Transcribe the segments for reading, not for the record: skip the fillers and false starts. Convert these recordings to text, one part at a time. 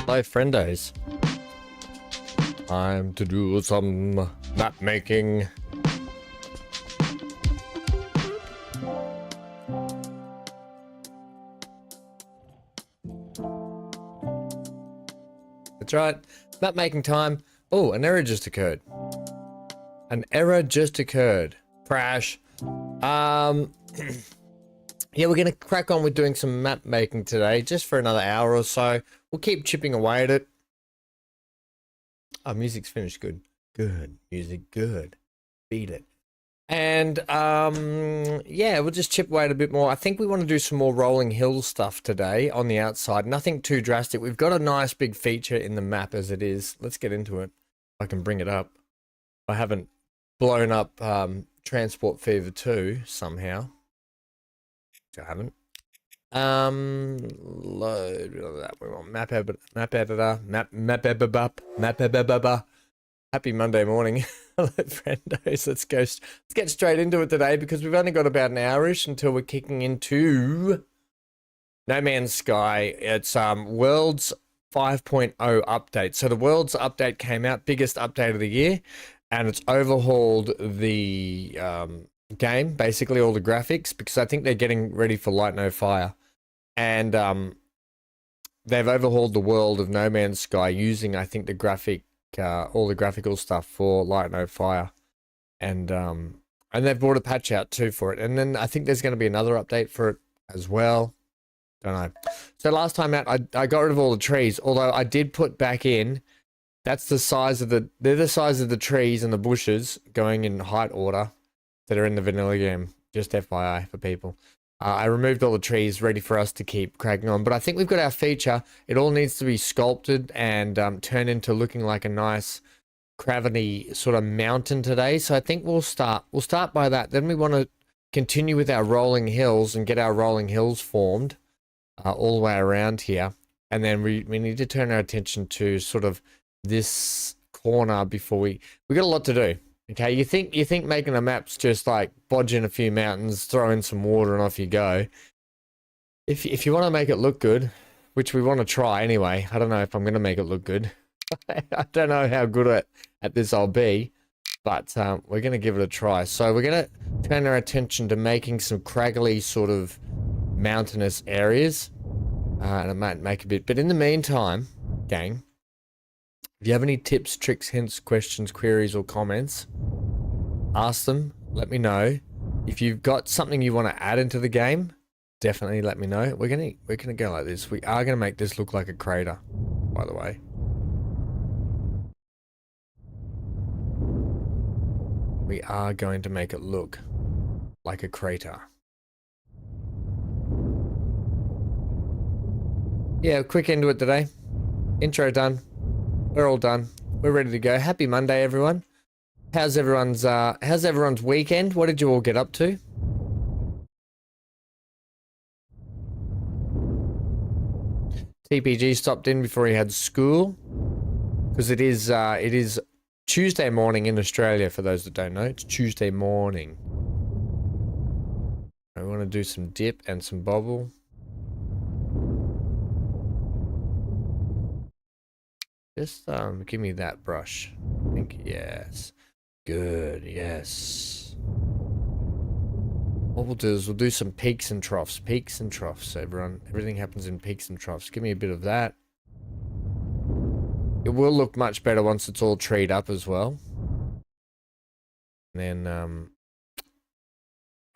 Hello, friendos. Time to do some map making. That's right, map making time. Oh, an error just occurred. An error just occurred. Crash. Yeah, we're gonna crack on with doing some map making today, just for another hour or so. We'll keep chipping away at it. Oh, music's finished. Good. Good. Music, good. Beat it. And, yeah, we'll just chip away at it a bit more. I think we want to do some more rolling hill stuff today on the outside. Nothing too drastic. We've got a nice big feature in the map as it is. Let's get into it. I can bring it up. I haven't blown up Transport Fever 2 somehow. I haven't. Load that. We want map editor, map editor. Happy Monday morning. Hello, friendos. Let's get straight into it today because we've only got about an hour-ish until we're kicking into No Man's Sky. It's World's 5.0 update. So the World's update came out, biggest update of the year, and it's overhauled the game, basically all the graphics, because I think they're getting ready for Light No Fire. And they've overhauled the world of No Man's Sky using, I think, the graphic, all the graphical stuff for Light No Fire. And they've brought a patch out too for it. And then I think there's going to be another update for it as well. Don't know. So last time out, I got rid of all the trees, although I did put back in, that's the size of they're the size of the trees and the bushes going in height order that are in the vanilla game. Just FYI for people. I removed all the trees ready for us to keep cracking on, but I think we've got our feature. It all needs to be sculpted and turn into looking like a nice gravity sort of mountain today. So I think we'll start by that. Then we want to continue with our rolling hills and get our rolling hills formed all the way around here. And then we need to turn our attention to sort of this corner before we got a lot to do. Okay, you think making a map's just like bodging a few mountains, throw in some water, and off you go. If you want to make it look good, which we want to try anyway, I don't know if I'm going to make it look good. I don't know how good at this I'll be, but we're going to give it a try. So we're going to turn our attention to making some craggly sort of mountainous areas, and it might make a bit. But in the meantime, gang, if you have any tips, tricks, hints, questions, queries, or comments, ask them. Let me know. If you've got something you want to add into the game, definitely let me know. We're gonna go like this. We are gonna make this look like a crater, by the way. We are going to make it look like a crater. Yeah, quick into it today. Intro done. We're all done. We're ready to go. Happy Monday, everyone. How's everyone's weekend? What did you all get up to? TPG stopped in before he had school, because it is Tuesday morning in Australia. For those that don't know, it's Tuesday morning. I want to do some dip and some bobble. Just give me that brush. I think yes. Good, yes. What we'll do is we'll do some peaks and troughs. Peaks and troughs, everyone. Everything happens in peaks and troughs. Give me a bit of that. It will look much better once it's all treed up as well. And then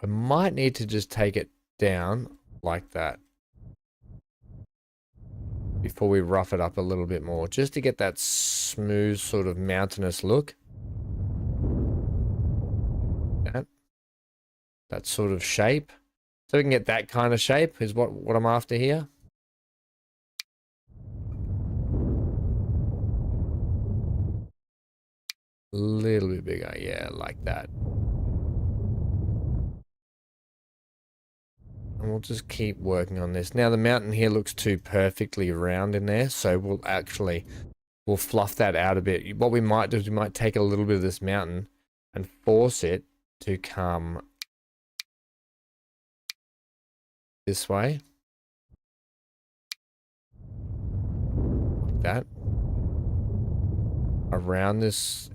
I might need to just take it down like that before we rough it up a little bit more, just to get that smooth sort of mountainous look. That sort of shape. So we can get that kind of shape is what I'm after here. A little bit bigger, yeah, like that. And we'll just keep working on this. Now the mountain here looks too perfectly round in there, so we'll fluff that out a bit. What we might do is we might take a little bit of this mountain and force it to come this way. like that. Around this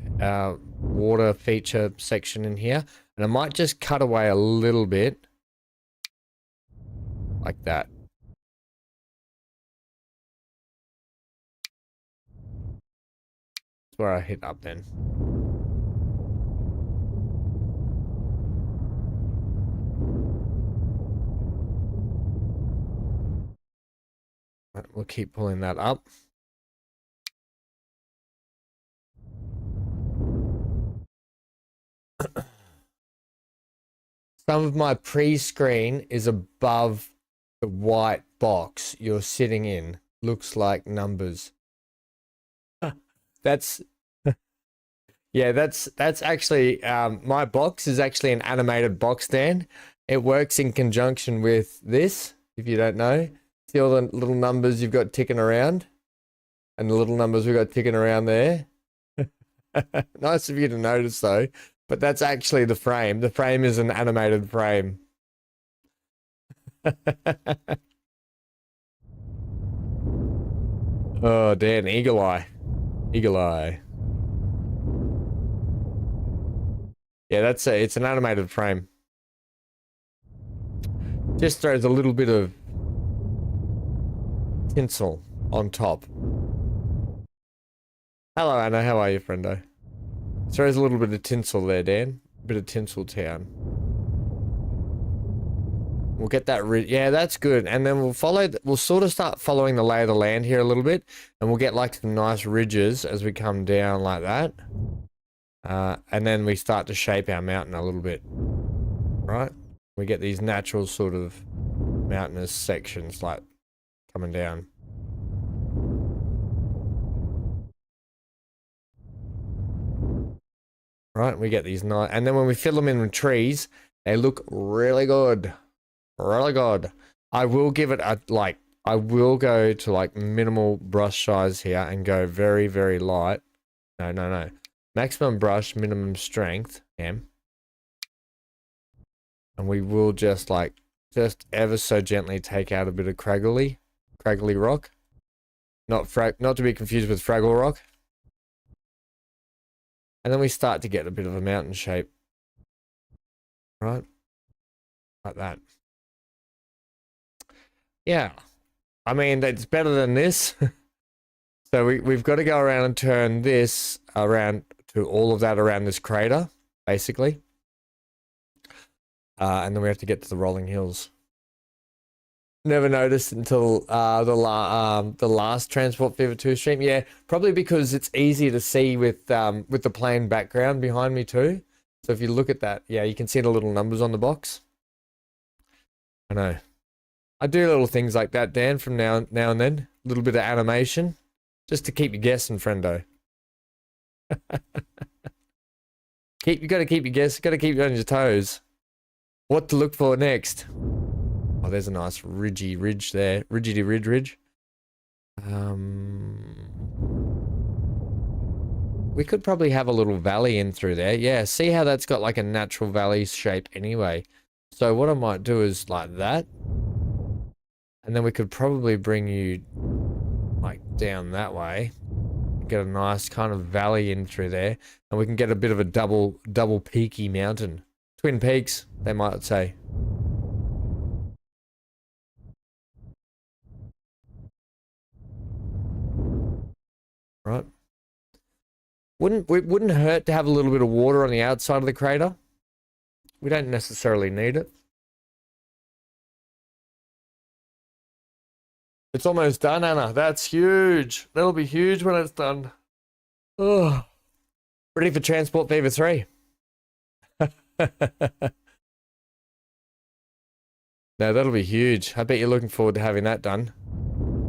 water feature section in here. And I might just cut away a little bit. Like that. That's where I hit up then. We'll keep pulling that up. Some of my pre-screen is above the white box you're sitting in. Looks like numbers. That's yeah, that's actually my box is actually an animated box, Dan. It works in conjunction with this, if you don't know. See all the little numbers you've got ticking around? And the little numbers we've got ticking around there? Nice of you to notice though. But that's actually the frame. The frame is an animated frame. Oh, Dan, eagle eye. Eagle eye. Yeah, it's an animated frame. Just throws a little bit of tinsel on top. Hello, Anna. How are you, friendo? Throws a little bit of tinsel there, Dan. A bit of tinsel town. We'll get that. Yeah, that's good. And then we'll follow. We'll sort of start following the lay of the land here a little bit, and we'll get like some nice ridges as we come down like that. And then we start to shape our mountain a little bit, right? We get these natural sort of mountainous sections like coming down. Right, we get these nice, and then when we fill them in with trees, they look really good. Really good. I will give it a, like, I will go to like minimal brush size here and go very, very light. No. Maximum brush, minimum strength, and we will just like, just ever so gently take out a bit of craggly rock. Not to be confused with Fraggle Rock. And then we start to get a bit of a mountain shape. Right? Like that. Yeah. I mean, it's better than this. So we've got to go around and turn this around to all of that around this crater, basically. And then we have to get to the rolling hills. Never noticed until the last Transport Fever 2 stream. Yeah, probably because it's easy to see with the plain background behind me too. So if you look at that, yeah, you can see the little numbers on the box. I know. I do little things like that, Dan, from now and then. A little bit of animation, just to keep you guessing, friendo. You got to keep you guessing. Got to keep you on your toes. What to look for next? Oh, there's a nice ridgy ridge there. Ridgety ridge. We could probably have a little valley in through there. Yeah, see how that's got like a natural valley shape anyway. So what I might do is like that. And then we could probably bring you like down that way. Get a nice kind of valley in through there. And we can get a bit of a double peaky mountain. Twin Peaks, they might say. Right. It wouldn't hurt to have a little bit of water on the outside of the crater. We don't necessarily need it. It's almost done, Anna. That's huge. That'll be huge when it's done. Oh, ready for Transport Fever 3. No, that'll be huge. I bet you're looking forward to having that done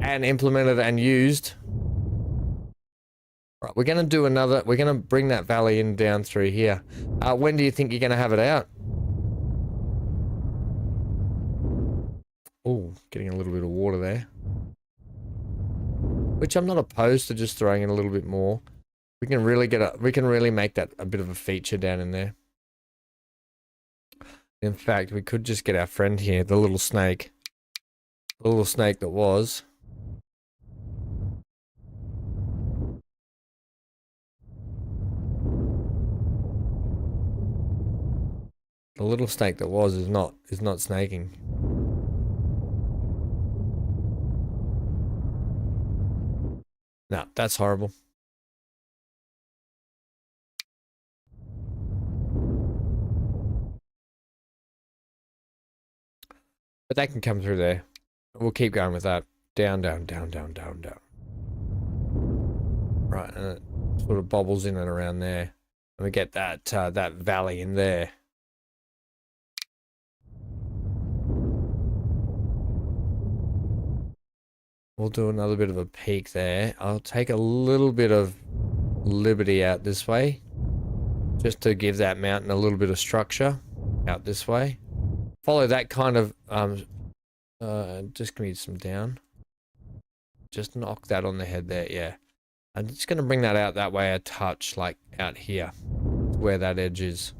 and implemented and used. Right, we're going to do another. We're going to bring that valley in down through here. When do you think you're going to have it out? Oh, getting a little bit of water there. Which I'm not opposed to just throwing in a little bit more. We can really make that a bit of a feature down in there. In fact, we could just get our friend here, the little snake. The little snake that was. The little snake that was is not snaking. No, that's horrible. But that can come through there. We'll keep going with that. Down, down, down, down, down, down. Right, and it sort of bobbles in and around there. And we get that that valley in there. We'll do another bit of a peak there. I'll take a little bit of liberty out this way, just to give that mountain a little bit of structure out this way. Follow that kind of, just give me some down. Just knock that on the head there, yeah. I'm just going to bring that out that way a touch, like out here, where that edge is.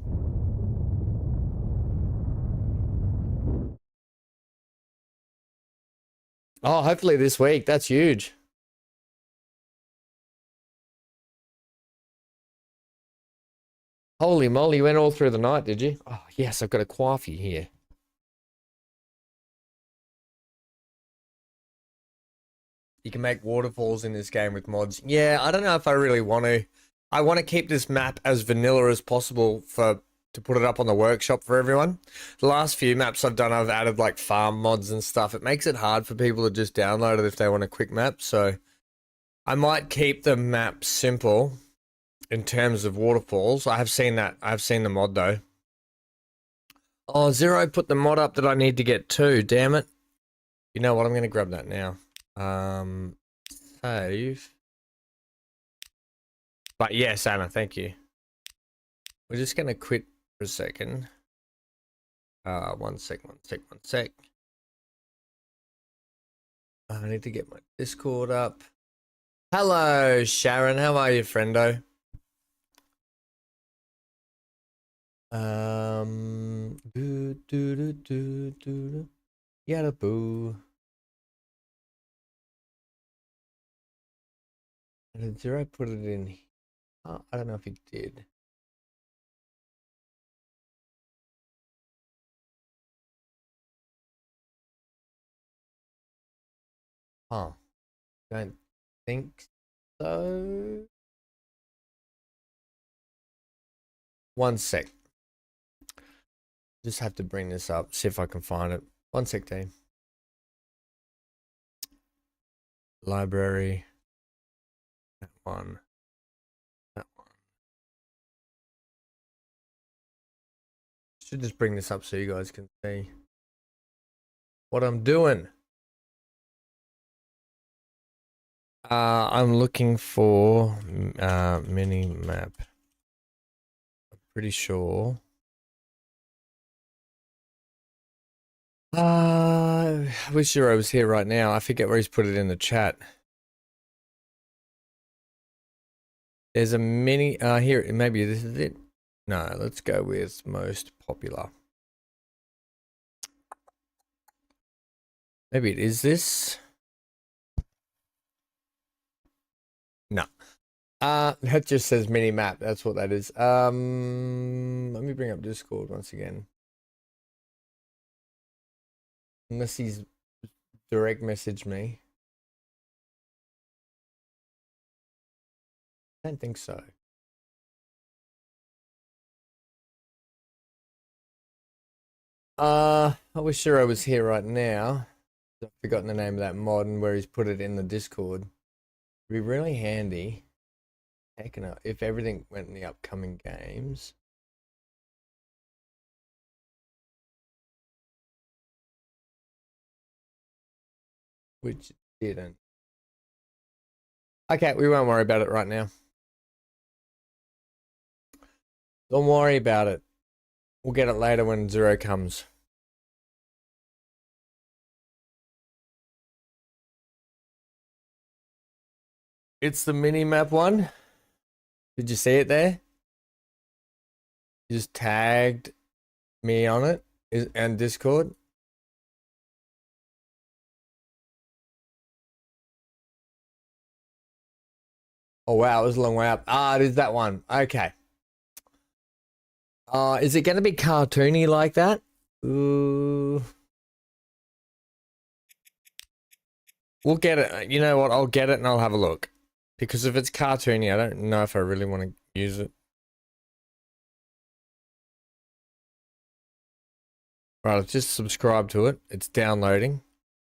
Oh, hopefully this week. That's huge. Holy moly, you went all through the night, did you? Oh, yes, I've got a coffee here. You can make waterfalls in this game with mods. Yeah, I don't know if I really want to. I want to keep this map as vanilla as possible to put it up on the workshop for everyone. The last few maps I've done, I've added like farm mods and stuff. It makes it hard for people to just download it if they want a quick map. So I might keep the map simple in terms of waterfalls. I have seen that. I've seen the mod though. Oh, Zero put the mod up that I need to get to. Damn it. You know what? I'm going to grab that now. Save. But yes, Anna, thank you. We're just going to quit for a second. One sec. I need to get my Discord up. Hello, Sharon. How are you, friendo? Yada boo. Did Zero put it in? Oh, I don't know if he did. Huh. Don't think so. One sec. Just have to bring this up, see if I can find it. One sec, team. Library. That one. That one. Should just bring this up so you guys can see what I'm doing. I'm looking for mini map. I'm pretty sure. I wish Zero was here right now. I forget where he's put it in the chat. There's a mini here. Maybe this is it. No, let's go with most popular. Maybe it is this. No. That just says mini map. That's what that is. Let me bring up Discord once again. Unless he's direct messaged me. I don't think so. I wish Zero was here right now. I've forgotten the name of that mod and where he's put it in the Discord. It'd be really handy. Taken up if everything went in the upcoming games. Which didn't. Okay, we won't worry about it right now. Don't worry about it. We'll get it later when Zero comes. It's the mini map one. Did you see it there? You just tagged me on it and Discord. Oh wow, it was a long way up. Ah, it is that one. Okay. Is it going to be cartoony like that? Ooh. We'll get it. You know what? I'll get it and I'll have a look. Because if it's cartoony, I don't know if I really want to use it. Right, I've just subscribed to it. It's downloading.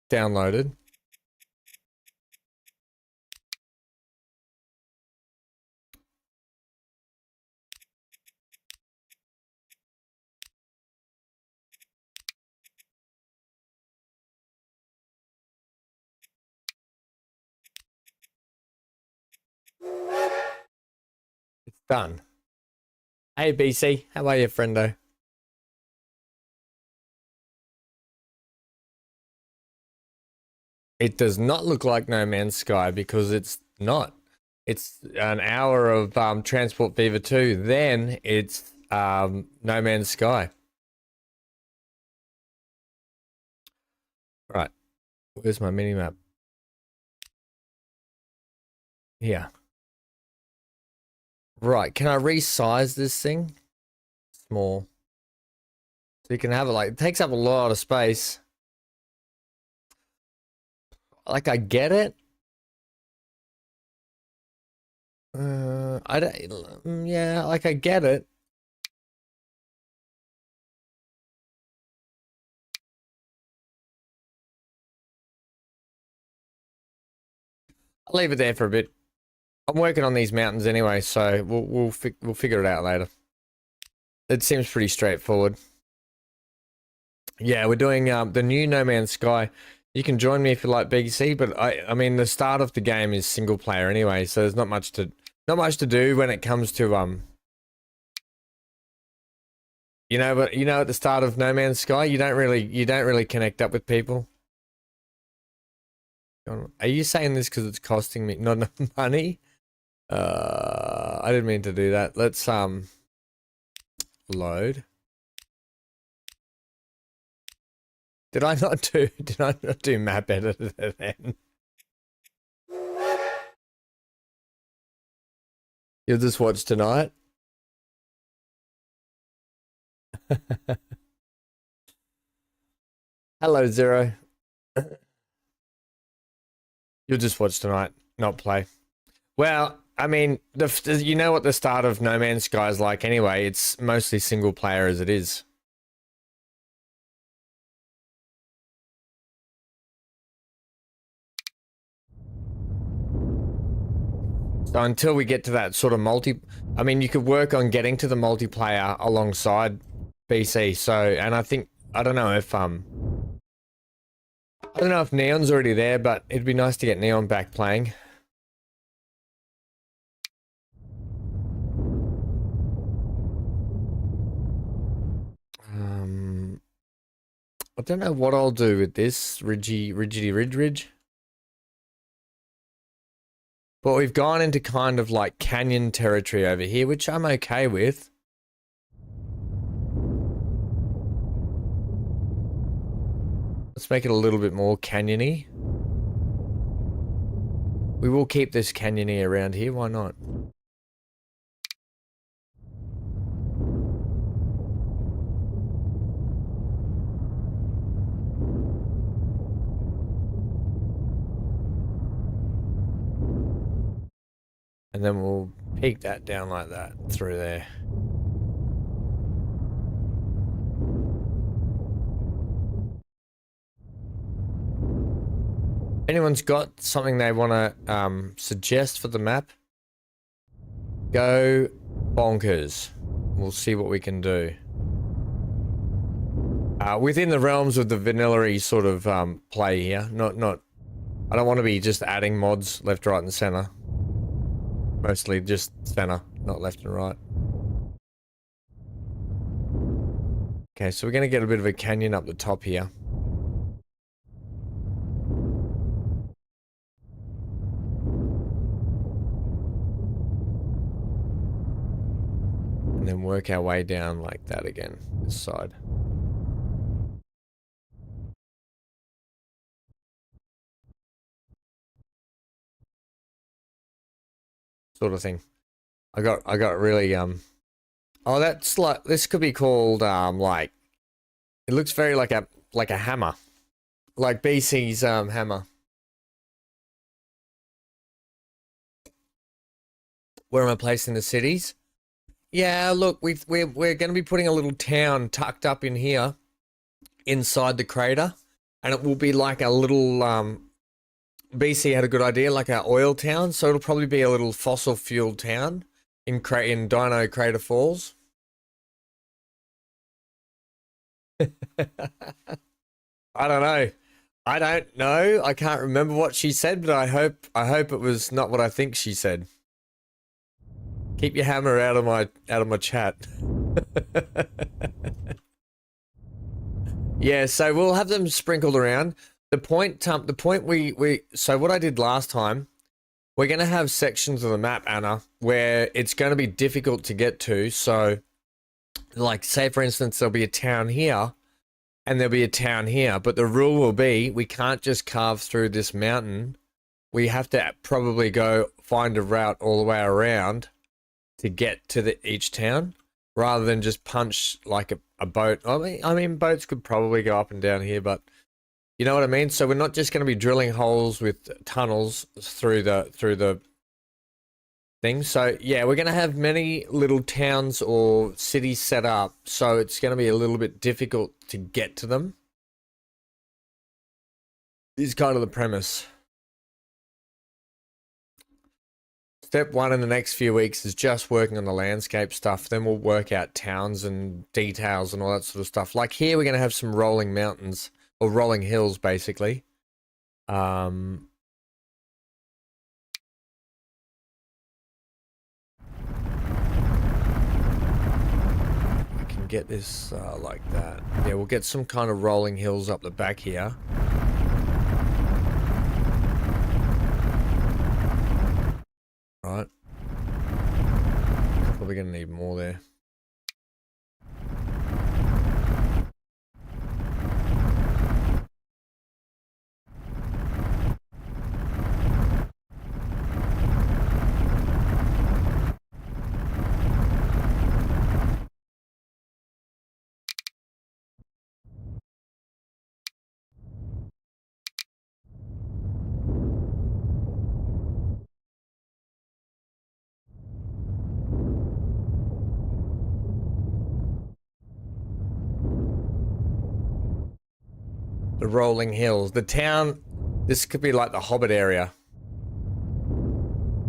Downloaded. It's done. Hey BC, how are you, friendo? It does not look like No Man's Sky because it's not. It's an hour of Transport Fever 2. Then it's No Man's Sky. Right. Where's my mini map? Here. Right. Can I resize this thing? Small. So you can have it like, it takes up a lot of space. Like, I get it. I don't, yeah, like I get it. I'll leave it there for a bit. I'm working on these mountains anyway, so we'll figure it out later. It seems pretty straightforward. Yeah, we're doing the new No Man's Sky. You can join me if you like BC, but I mean the start of the game is single player anyway, so there's not much to do when it comes to but you know at the start of No Man's Sky, you don't really connect up with people. Are you saying this because it's costing me not enough money? I didn't mean to do that. Let's load. Did I not do map editor then? You'll just watch tonight? Hello, Zero. You'll just watch tonight, not play. Well, I mean, you know what the start of No Man's Sky is like anyway. It's mostly single player as it is. So until we get to that sort of I mean, you could work on getting to the multiplayer alongside BC. So, and I don't know if Neon's already there, but it'd be nice to get Neon back playing. I don't know what I'll do with this Ridge. But we've gone into kind of like canyon territory over here, which I'm okay with. Let's make it a little bit more canyony. We will keep this canyony around here, why not? And then we'll peak that down like that through there. Anyone's got something they want to suggest for the map? Go bonkers. We'll see what we can do. Within the realms of the vanilla-y sort of play here. Not. I don't want to be just adding mods left, right, and center. Mostly just center, not left and right. Okay, so we're going to get a bit of a canyon up the top here. And then work our way down like that again, this side. Sort of thing. I got really Oh, that's like, this could be called, like, it looks very like a hammer. Like BC's, hammer. Where am I placing the cities? Yeah, look, we're going to be putting a little town tucked up in here, inside the crater, and it will be like a little, BC had a good idea, like a oil town, so it'll probably be a little fossil fuel town in Dino Crater Falls. I don't know. I don't know. I can't remember what she said, but I hope it was not what I think she said. Keep your hammer out of my chat. Yeah, so we'll have them sprinkled around. The point so what I did last time, we're gonna have sections of the map, Anna, where it's gonna be difficult to get to. So, like, say for instance, there'll be a town here, and there'll be a town here, but the rule will be we can't just carve through this mountain. We have to probably go find a route all the way around to get to each town, rather than just punch like a boat. I mean, boats could probably go up and down here, but you know what I mean? So we're not just going to be drilling holes with tunnels through the thing. So yeah, we're going to have many little towns or cities set up, so it's going to be a little bit difficult to get to them. Is kind of the premise. Step one in the next few weeks is just working on the landscape stuff. Then we'll work out towns and details and all that sort of stuff. Like here, we're going to have some rolling mountains or rolling hills, basically. I can get this like that. Yeah, we'll get some kind of rolling hills up the back here. Right. Probably going to need more there. The rolling hills. The town, this could be like the Hobbit area.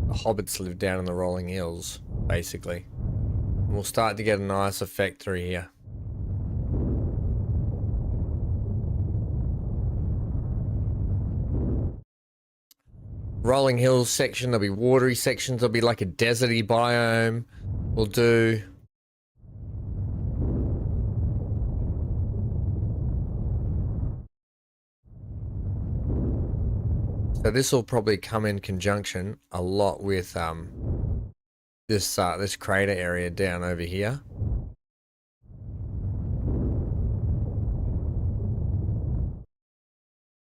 The Hobbits live down in the rolling hills, basically. And we'll start to get a nice effect through here. Rolling hills section, there'll be watery sections, there'll be like a deserty biome. We'll do... So this will probably come in conjunction a lot with this crater area down over here.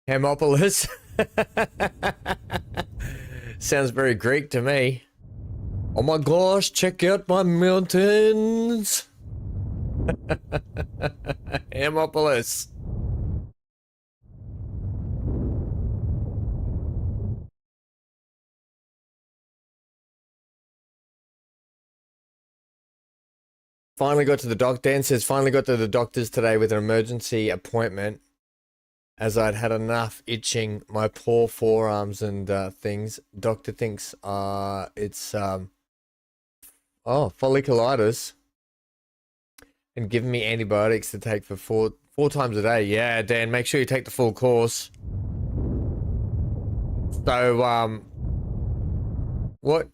Hermopolis. Sounds very Greek to me. Oh my gosh, check out my mountains. Hermopolis. Finally got to the doctor. Dan says, finally got to the doctor's today with an emergency appointment, as I'd had enough itching my poor forearms and things. Doctor thinks it's folliculitis, and giving me antibiotics to take for four times a day. Yeah, Dan, make sure you take the full course. So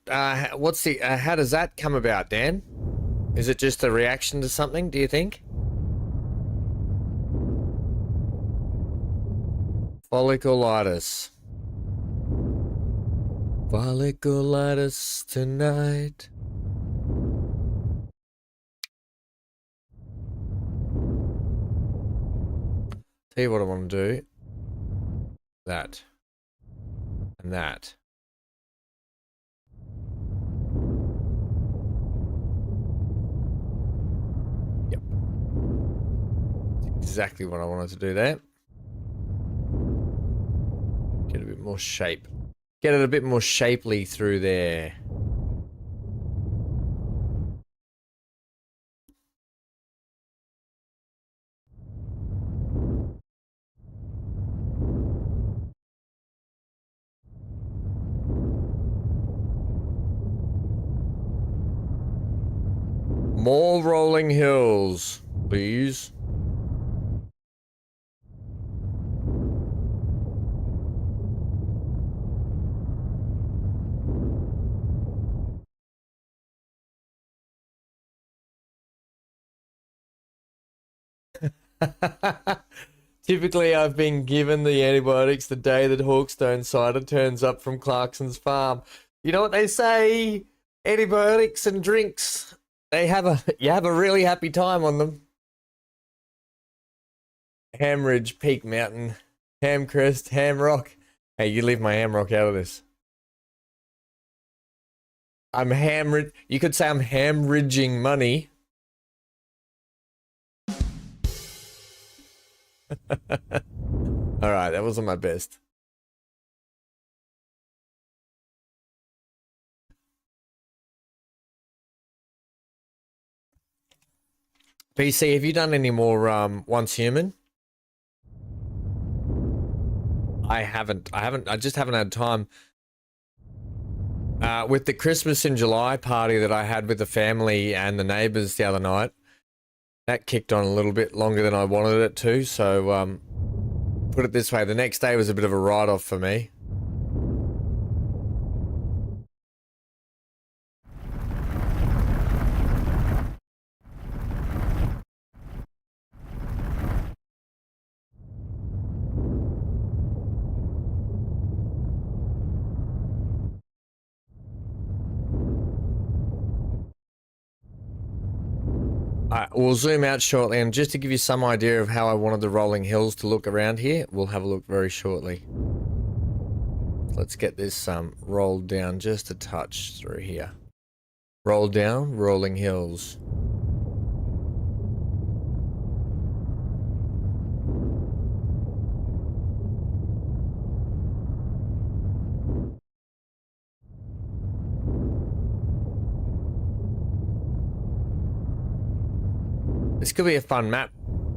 how does that come about, Dan? Is it just a reaction to something, do you think? Folliculitis. Folliculitis tonight. Tell you what I want to do. That. And that. Exactly what I wanted to do there. Get a bit more shape. Get it a bit more shapely through there. More rolling hills, please. Typically, I've been given the antibiotics the day that Hawkstone cider turns up from Clarkson's farm. You know what they say? Antibiotics and drinks. You have a really happy time on them. Hamridge, Peak Mountain, Hamcrest, Hamrock. Hey, you leave my Hamrock out of this. You could say I'm hemorrhaging money. All right, that wasn't my best. BC, have you done any more Once Human? I haven't. I just haven't had time. With the Christmas in July party that I had with the family and the neighbours the other night, that kicked on a little bit longer than I wanted it to. So, put it this way, the next day was a bit of a write-off for me. We'll zoom out shortly, and just to give you some idea of how I wanted the rolling hills to look around here, we'll have a look very shortly. Let's get this rolled down just a touch through here. Roll down, rolling hills. This could be a fun map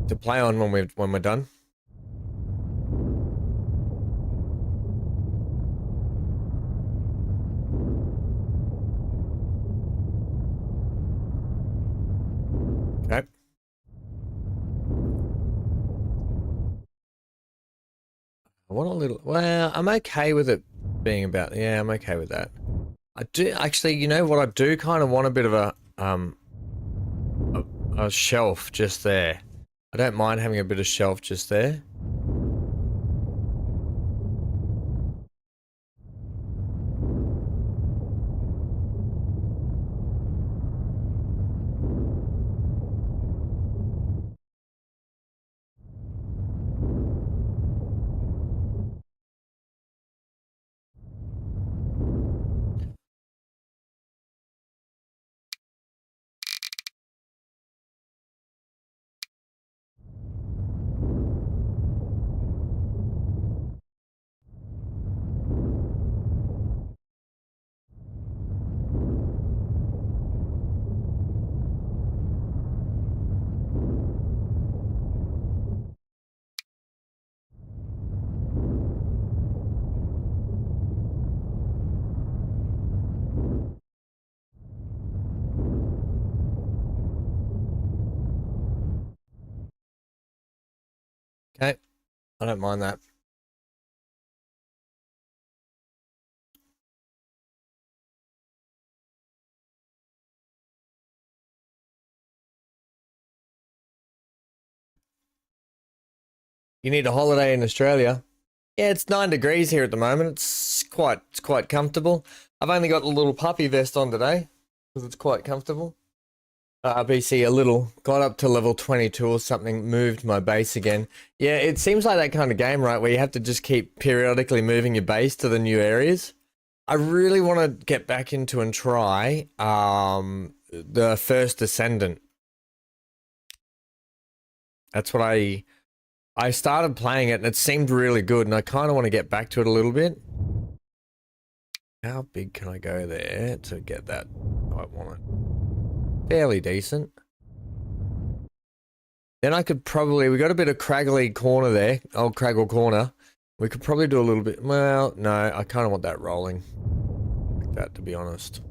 to play on when we're done. Okay. I want a little. Well, I'm okay with it being about. Yeah, I'm okay with that. I do actually. You know what? I do kind of want a bit of a shelf just there. I don't mind having a bit of shelf just there. Okay, I don't mind that. You need a holiday in Australia. Yeah, it's 9 degrees here at the moment. It's quite comfortable. I've only got a little puppy vest on today because it's quite comfortable. BC a little, got up to level 22 or something, moved my base again. Yeah, it seems like that kind of game, right, where you have to just keep periodically moving your base to the new areas. I really want to get back into and try the First Descendant. That's what I started playing it and it seemed really good and I kind of want to get back to it a little bit. How big can I go there to get that? I want it fairly decent. Then I could probably, we got a bit of craggly corner there, old Craggle corner. We could probably do a little bit, well, no, I kind of want that rolling. Like that, to be honest.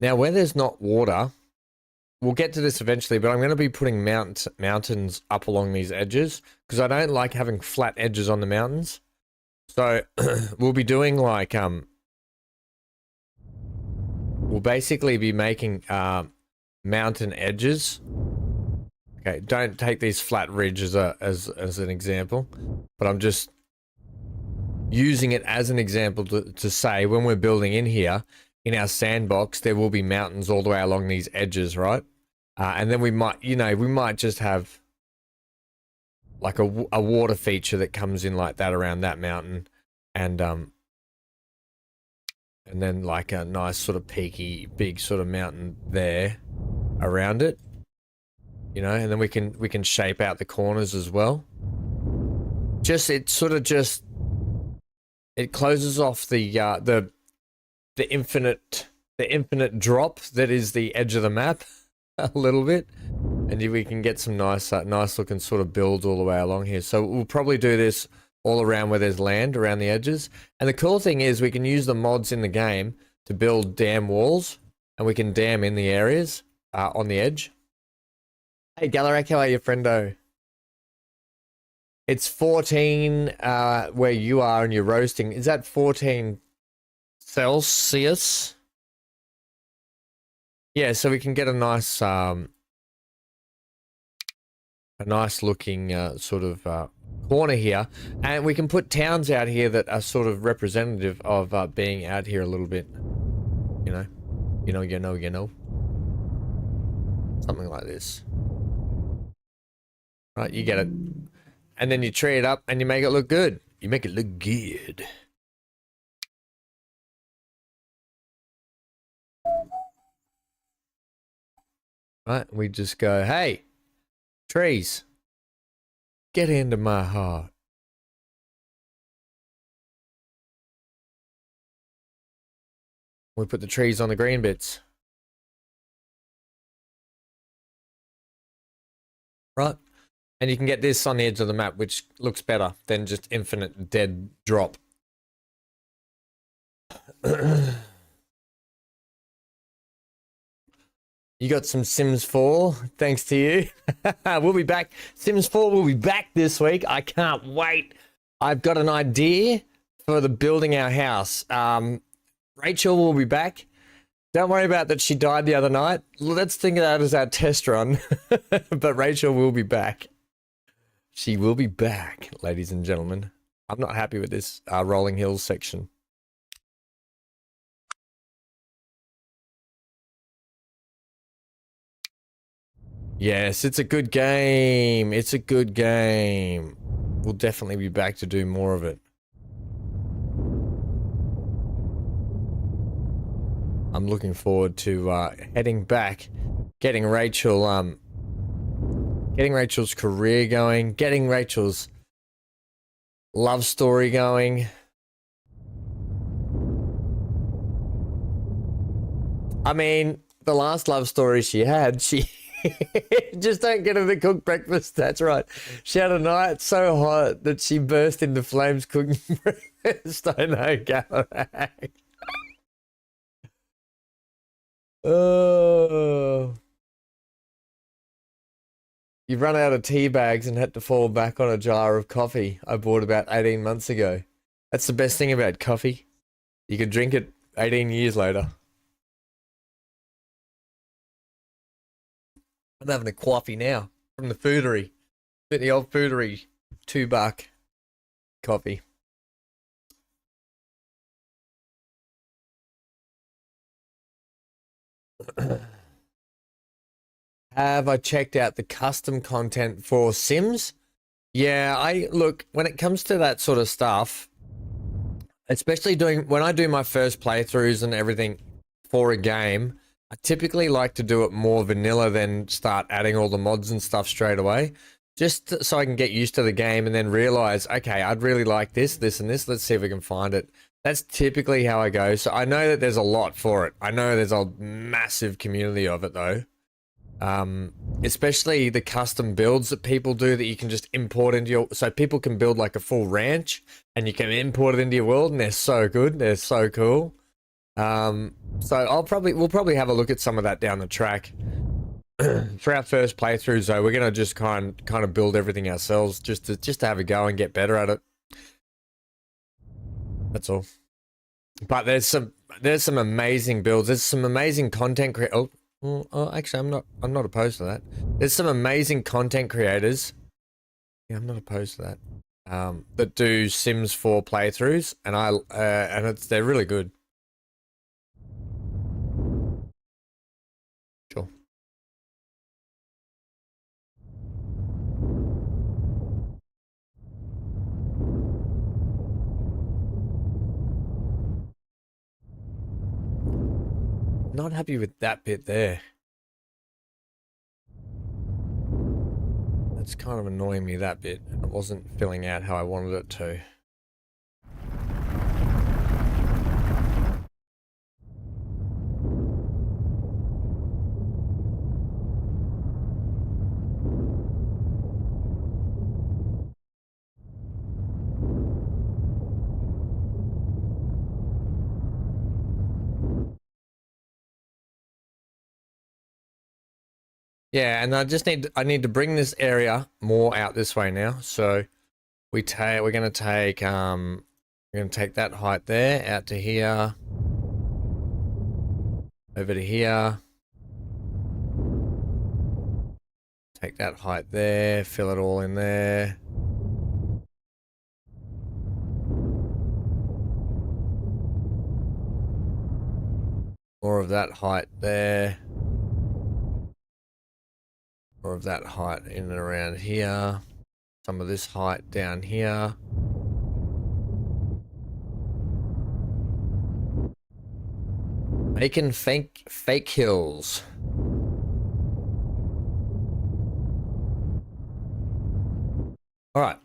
Now, where there's not water, we'll get to this eventually, but I'm going to be putting mountains up along these edges because I don't like having flat edges on the mountains. So we'll be doing like, we'll basically be making mountain edges. Okay, don't take these flat ridges as an example, but I'm just using it as an example to say when we're building in here, in our sandbox, there will be mountains all the way along these edges, right? And then we might, you know, we might just have like a water feature that comes in like that around that mountain, and then like a nice sort of peaky, big sort of mountain there around it, you know, and then we can shape out the corners as well. Just it closes off the infinite drop that is the edge of the map a little bit, and we can get some nice looking sort of builds all the way along here. So we'll probably do this all around where there's land around the edges. And the cool thing is we can use the mods in the game to build dam walls, and we can dam in the areas on the edge. Hey Galarak, how are you, friendo? It's 14 where you are and you're roasting. Is that 14 Celsius? Yeah, so we can get a nice looking sort of corner here, and we can put towns out here that are sort of representative of being out here a little bit, you know, something like this. Right, you get it, and then you tree it up and you make it look good. You make it look good. Right, we just go, hey, trees, get into my heart. We put the trees on the green bits. Right, and you can get this on the edge of the map, which looks better than just infinite dead drop. You got some Sims 4, thanks to you. We'll be back. Sims 4 will be back this week. I can't wait. I've got an idea for the building our house. Rachel will be back. Don't worry about that she died the other night. Let's think of that as our test run. But Rachel will be back. She will be back, ladies and gentlemen. I'm not happy with this Rolling Hills section. Yes, it's a good game. It's a good game. We'll definitely be back to do more of it. I'm looking forward to heading back, getting Rachel's career going, getting Rachel's love story going. I mean, the last love story she had, she just don't get her to cook breakfast. That's right. She had a night so hot that she burst into flames cooking breakfast. I know, Galarak. Oh. You've run out of tea bags and had to fall back on a jar of coffee I bought about 18 months ago. That's the best thing about coffee. You could drink it 18 years later. I'm having a coffee now from the foodery. Bit the old foodery $2 coffee. Have I checked out the custom content for Sims? Yeah, look, when it comes to that sort of stuff, especially when I do my first playthroughs and everything for a game, I typically like to do it more vanilla than start adding all the mods and stuff straight away. Just so I can get used to the game and then realize, okay, I'd really like this, this, and this. Let's see if we can find it. That's typically how I go. So I know that there's a lot for it. I know there's a massive community of it though. Especially the custom builds that people do that you can just import into your, so people can build like a full ranch and you can import it into your world, and they're so good. They're so cool. So we'll probably have a look at some of that down the track. For our first playthroughs though, we're gonna just kind of build everything ourselves just to have a go and get better at it. That's all. But there's some amazing builds. There's some amazing content actually, I'm not opposed to that. There's some amazing content creators. Yeah, I'm not opposed to that. That do Sims 4 playthroughs, and they're really good. Sure. Not happy with that bit there. That's kind of annoying me, that bit. It wasn't filling out how I wanted it to. Yeah, and I need to bring this area more out this way now. So we're gonna take that height there out to here, over to here. Take that height there, fill it all in there. More of that height there. More of that height in and around here. Some of this height down here. Making fake hills. All right.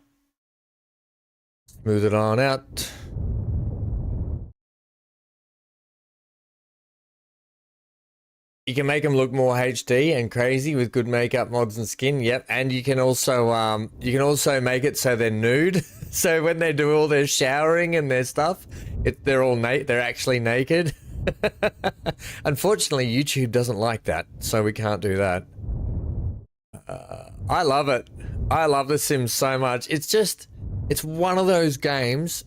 Smooth it on out. You can make them look more HD and crazy with good makeup, mods, and skin. Yep, and you can also make it so they're nude. So when they do all their showering and their stuff, they're actually naked. Unfortunately, YouTube doesn't like that, so we can't do that. I love it. I love The Sims so much. It's one of those games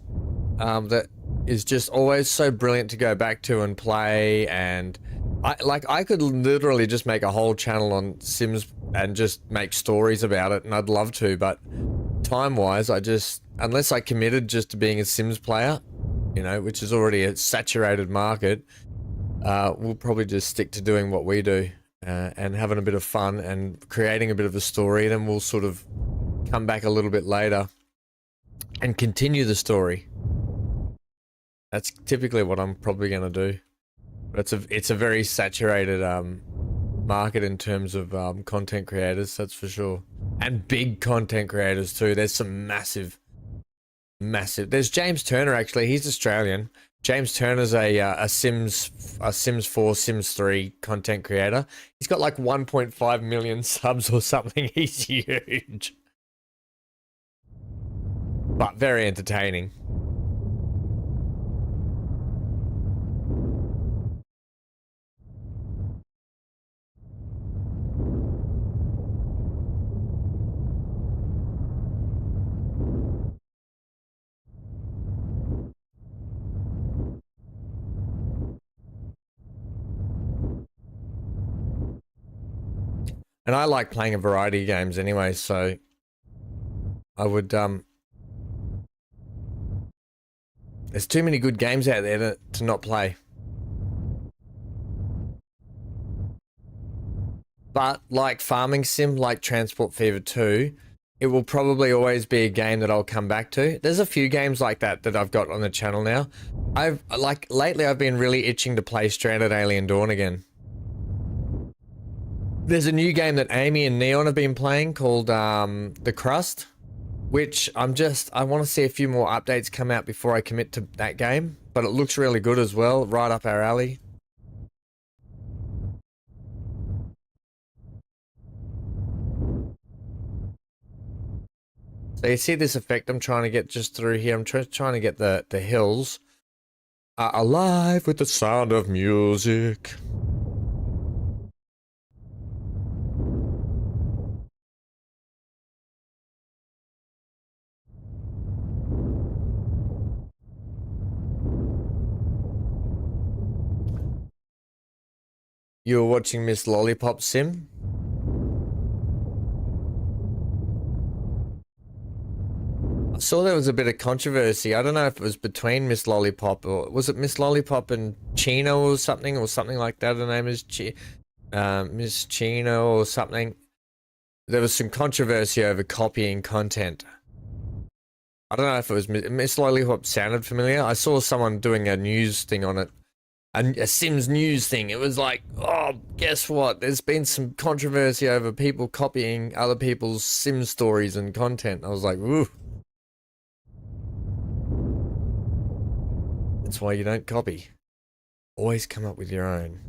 that is just always so brilliant to go back to and play. And I could literally just make a whole channel on Sims and just make stories about it, and I'd love to, but time-wise, unless I committed just to being a Sims player, you know, which is already a saturated market, we'll probably just stick to doing what we do and having a bit of fun and creating a bit of a story. Then we'll sort of come back a little bit later and continue the story. That's typically what I'm probably going to do. But it's a very saturated market in terms of content creators, that's for sure. And big content creators too. There's some massive. There's James Turner, actually. He's Australian. James Turner's a Sims 4, Sims 3 content creator. He's got like 1.5 million subs or something. He's huge. But very entertaining. And I like playing a variety of games anyway, so I would, there's too many good games out there to not play. But like Farming Sim, like Transport Fever 2, it will probably always be a game that I'll come back to. There's a few games like that that I've got on the channel now. Lately I've been really itching to play Stranded Alien Dawn again. There's a new game that Amy and Neon have been playing called The Crust, which I want to see a few more updates come out before I commit to that game, but it looks really good as well, right up our alley. So you see this effect I'm trying to get just through here. I'm trying to get the hills alive with the sound of music. You were watching Miss Lollipop Sim? I saw there was a bit of controversy. I don't know if it was between Miss Lollipop or was it Miss Lollipop and Chino or something like that. Her name is Miss Chino or something. There was some controversy over copying content. I don't know if it was Miss Lollipop sounded familiar. I saw someone doing a news thing on it. A Sims news thing. It was like, oh, guess what? There's been some controversy over people copying other people's Sims stories and content. I was like, ooh. That's why you don't copy. Always come up with your own.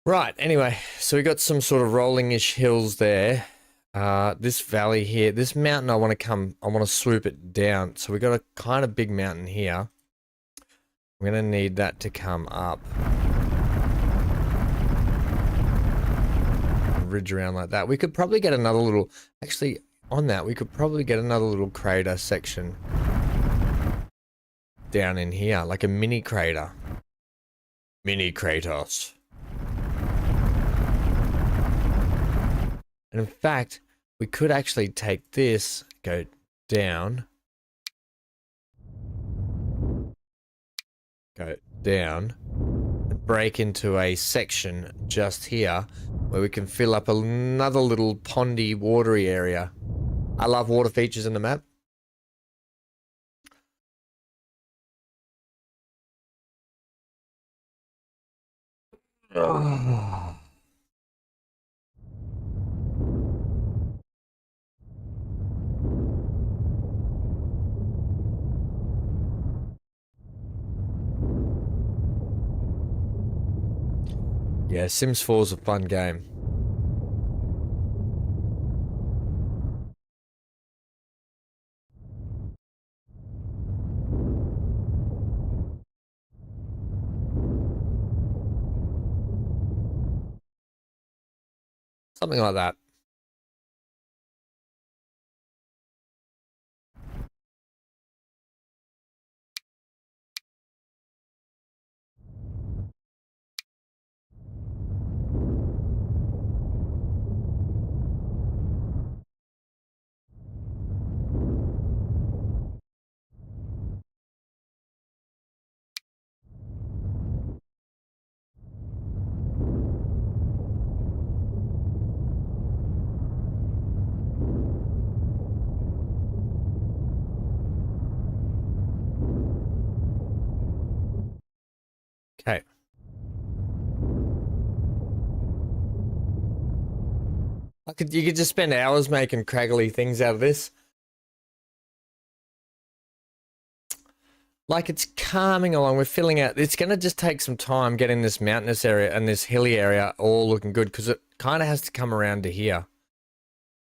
Right, anyway, so we got some sort of rolling-ish hills there. This valley here, this mountain I want to swoop it down. So we got a kind of big mountain here. I'm gonna need that to come up. Ridge around like that. We could probably get another little, actually on that, we could probably get another little crater section down in here, like a mini crater. Mini craters. And in fact, we could actually take this, go down, and break into a section just here where we can fill up another little pondy, watery area. I love water features in the map. Oh. Yeah, Sims 4 is a fun game. Something like that. Okay. You could just spend hours making craggly things out of this. Like it's calming along. We're filling out. It's going to just take some time getting this mountainous area and this hilly area all looking good because it kind of has to come around to here.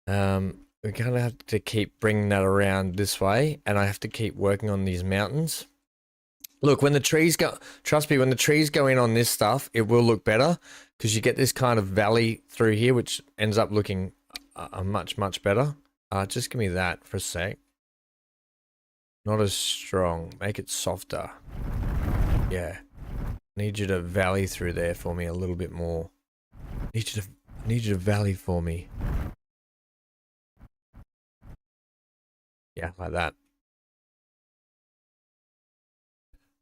We're going to have to keep bringing that around this way, and I have to keep working on these mountains. Look, when the trees go, trust me, when the trees go in on this stuff, it will look better because you get this kind of valley through here, which ends up looking much, much better. Just give me that for a sec. Not as strong. Make it softer. Yeah. Need you to valley through there for me a little bit more. Need you to valley for me. Yeah, like that.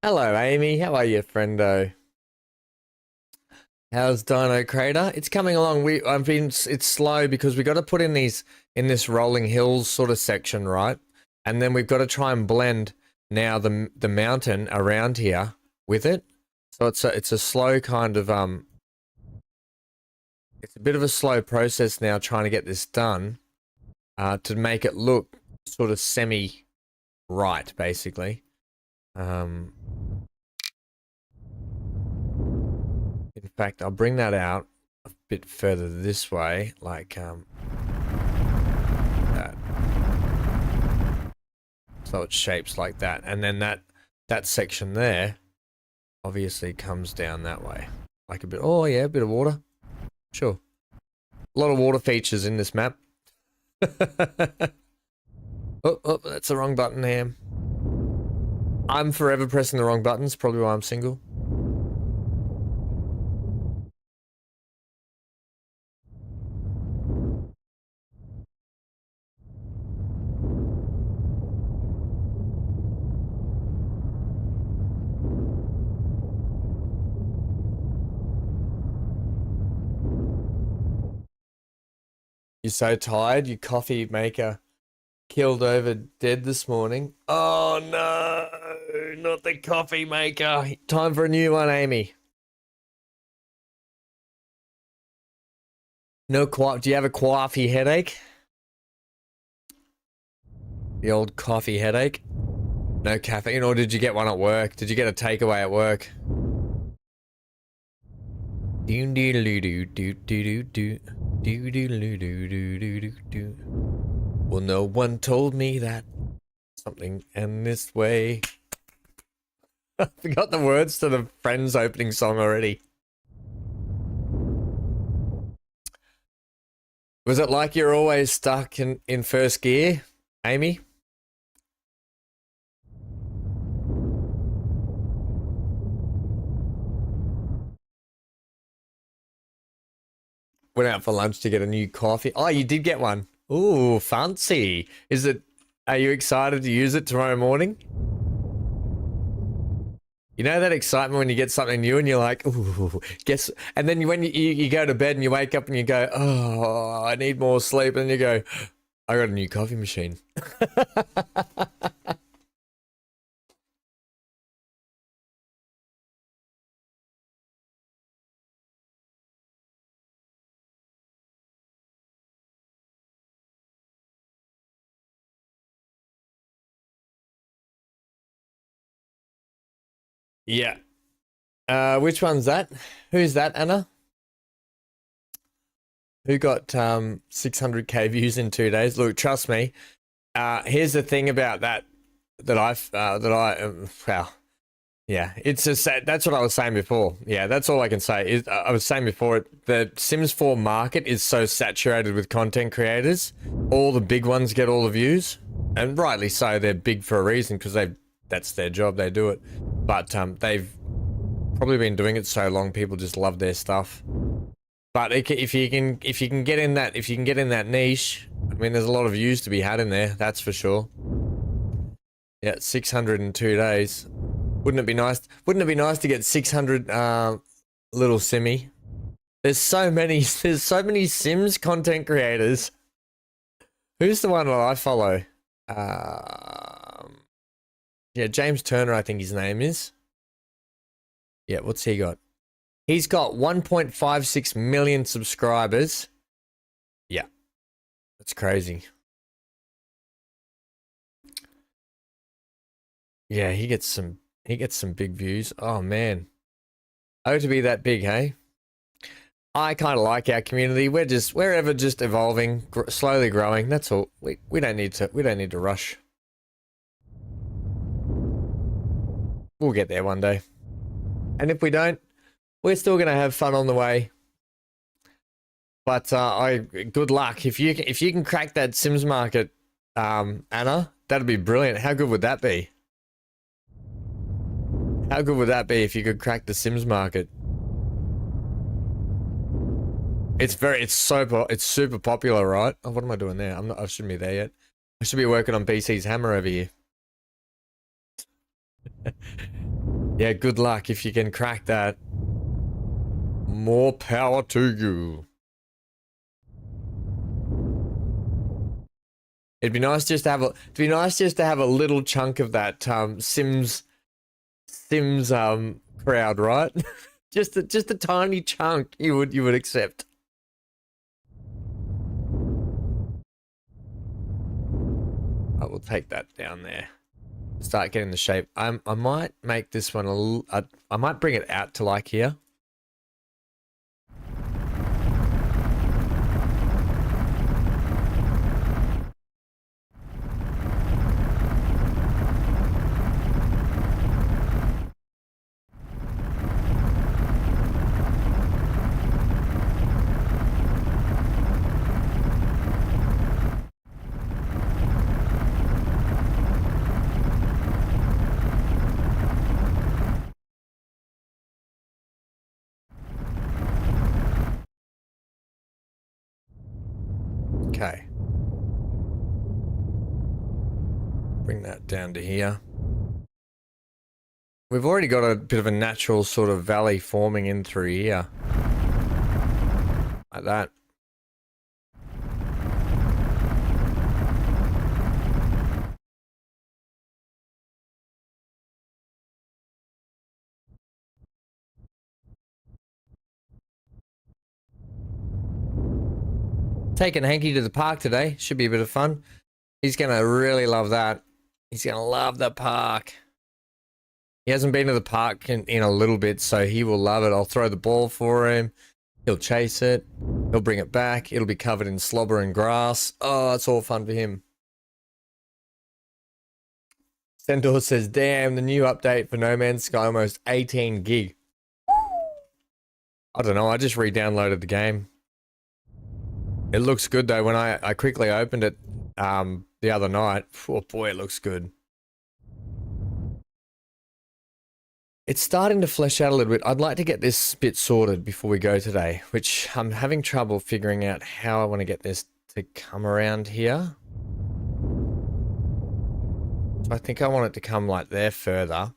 Hello, Amy. How are you, friendo? How's Dino Crater? It's coming along. It's slow because we got to put in this rolling hills sort of section, right? And then we've got to try and blend now the mountain around here with it. So it's a slow kind of it's a bit of a slow process now trying to get this done to make it look sort of semi right, basically. In fact, I'll bring that out a bit further this way, like that. So it shapes like that, and then that section there obviously comes down that way, like a bit. Oh yeah, a bit of water. Sure, a lot of water features in this map. Oh, that's the wrong button, Ham. I'm forever pressing the wrong buttons. Probably why I'm single. You're so tired. Your coffee maker killed over dead this morning. Oh no, not the coffee maker. Time for a new one, Amy. No do you have a coffee headache? The old coffee headache? No caffeine, or did you get one at work? Did you get a takeaway at work? Well, no one told me that something in this way. I forgot the words to the Friends opening song already. Was it like you're always stuck in first gear, Amy? Went out for lunch to get a new coffee. Oh, you did get one. Ooh, fancy. Are you excited to use it tomorrow morning? You know that excitement when you get something new and you're like, ooh, guess. And then when you go to bed and you wake up and you go, oh, I need more sleep. And you go, I got a new coffee machine. Yeah. Which one's that? Who's that, Anna? Who got 600k views in 2 days? Look, trust me. Here's the thing about that well, yeah, it's just that's what I was saying before. Yeah, that's all I can say. I was saying before, the Sims 4 market is so saturated with content creators. All the big ones get all the views, and rightly so. They're big for a reason because that's their job. They do it, but they've probably been doing it so long, people just love their stuff. But if you can get in that niche, I mean, there's a lot of views to be had in there. That's for sure. Yeah, 600 in 2 days. Wouldn't it be nice? Wouldn't it be nice to get 600 little Simmy? There's so many Sims content creators. Who's the one that I follow? Yeah, James Turner, I think his name is. Yeah, what's he got? He's got 1.56 million subscribers. Yeah, that's crazy. Yeah, he gets some big views. Oh man. Oh, to be that big, hey? I kind of like our community. We're ever just evolving, slowly growing. That's all. We don't need to rush. We'll get there one day. And if we don't, we're still going to have fun on the way. But good luck. If you can crack that Sims market, Anna, that'd be brilliant. How good would that be? How good would that be if you could crack the Sims market? It's super popular, right? Oh, what am I doing there? I shouldn't be there yet. I should be working on BC's hammer over here. Yeah, good luck if you can crack that. More power to you. It'd be nice just to have a little chunk of that Sims crowd, right? just a tiny chunk you would accept. I will take that down there. Start getting the shape. I might make this one a little. I might bring it out to like here. Okay. Bring that down to here. We've already got a bit of a natural sort of valley forming in through here. Like that. Taking Hanky to the park today. Should be a bit of fun. He's going to really love that. He's going to love the park. He hasn't been to the park in a little bit, so he will love it. I'll throw the ball for him. He'll chase it. He'll bring it back. It'll be covered in slobber and grass. Oh, it's all fun for him. Centaur says, damn, the new update for No Man's Sky almost 18 gig. I don't know. I just re-downloaded the game. It looks good, though. When I quickly opened it the other night, oh boy, it looks good. It's starting to flesh out a little bit. I'd like to get this bit sorted before we go today, which I'm having trouble figuring out how I want to get this to come around here. So I think I want it to come like there further.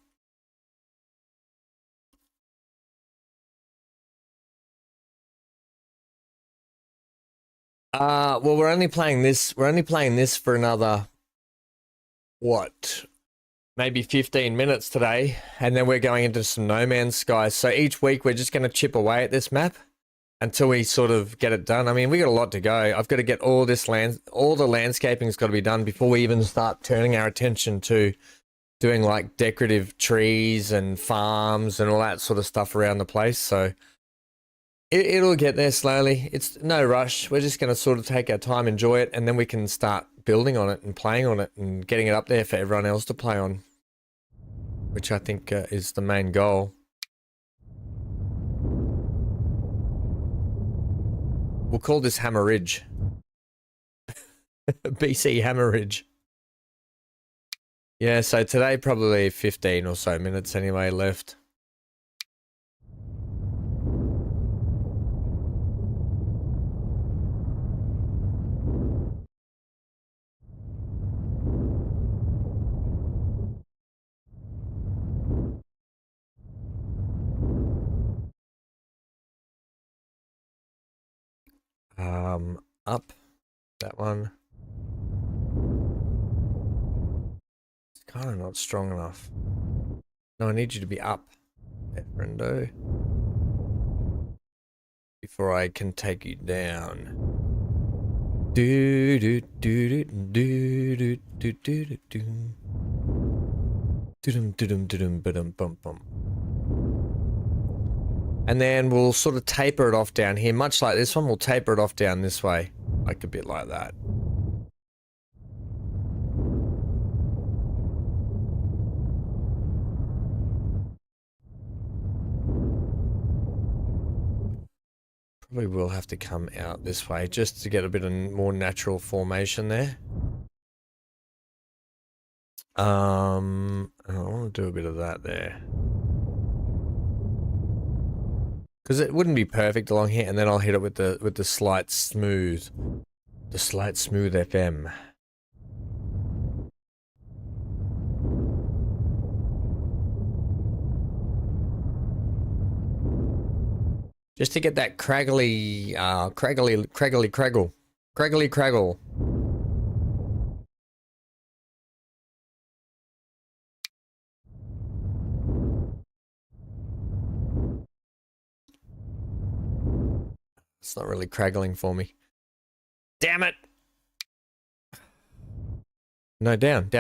Well, we're only playing this for another, what, maybe 15 minutes today, and then we're going into some No Man's Sky. So each week we're just going to chip away at this map until we sort of get it done. I mean, we got a lot to go. I've got to get all the landscaping's got to be done before we even start turning our attention to doing like decorative trees and farms and all that sort of stuff around the place. So it'll get there slowly. It's no rush. We're just going to sort of take our time, enjoy it, and then we can start building on it and playing on it and getting it up there for everyone else to play on, which I think is the main goal. We'll call this Hammer Ridge. BC Hammer Ridge. Yeah, so today probably 15 or so minutes anyway left. Up that one. It's kind of not strong enough. No, I need you to be up there, friendo, before I can take you down. Do do do do do do do do do do. And then we'll sort of taper it off down here, much like this one. We'll taper it off down this way, like a bit like that. Probably will have to come out this way just to get a bit of more natural formation there. I want to do a bit of that there. Because it wouldn't be perfect along here, and then I'll hit it with the slight smooth. The slight smooth FM. Just to get that craggly, craggle. It's not really craggling for me. Damn it! No, down.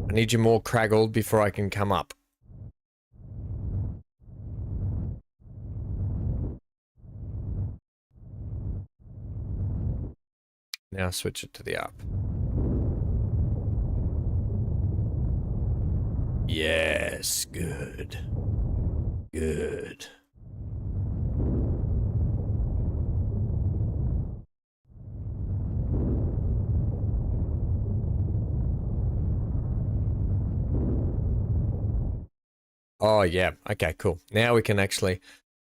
I need you more craggled before I can come up. Now switch it to the up. Yes, good. Good. Oh, yeah. Okay, cool. Now we can actually...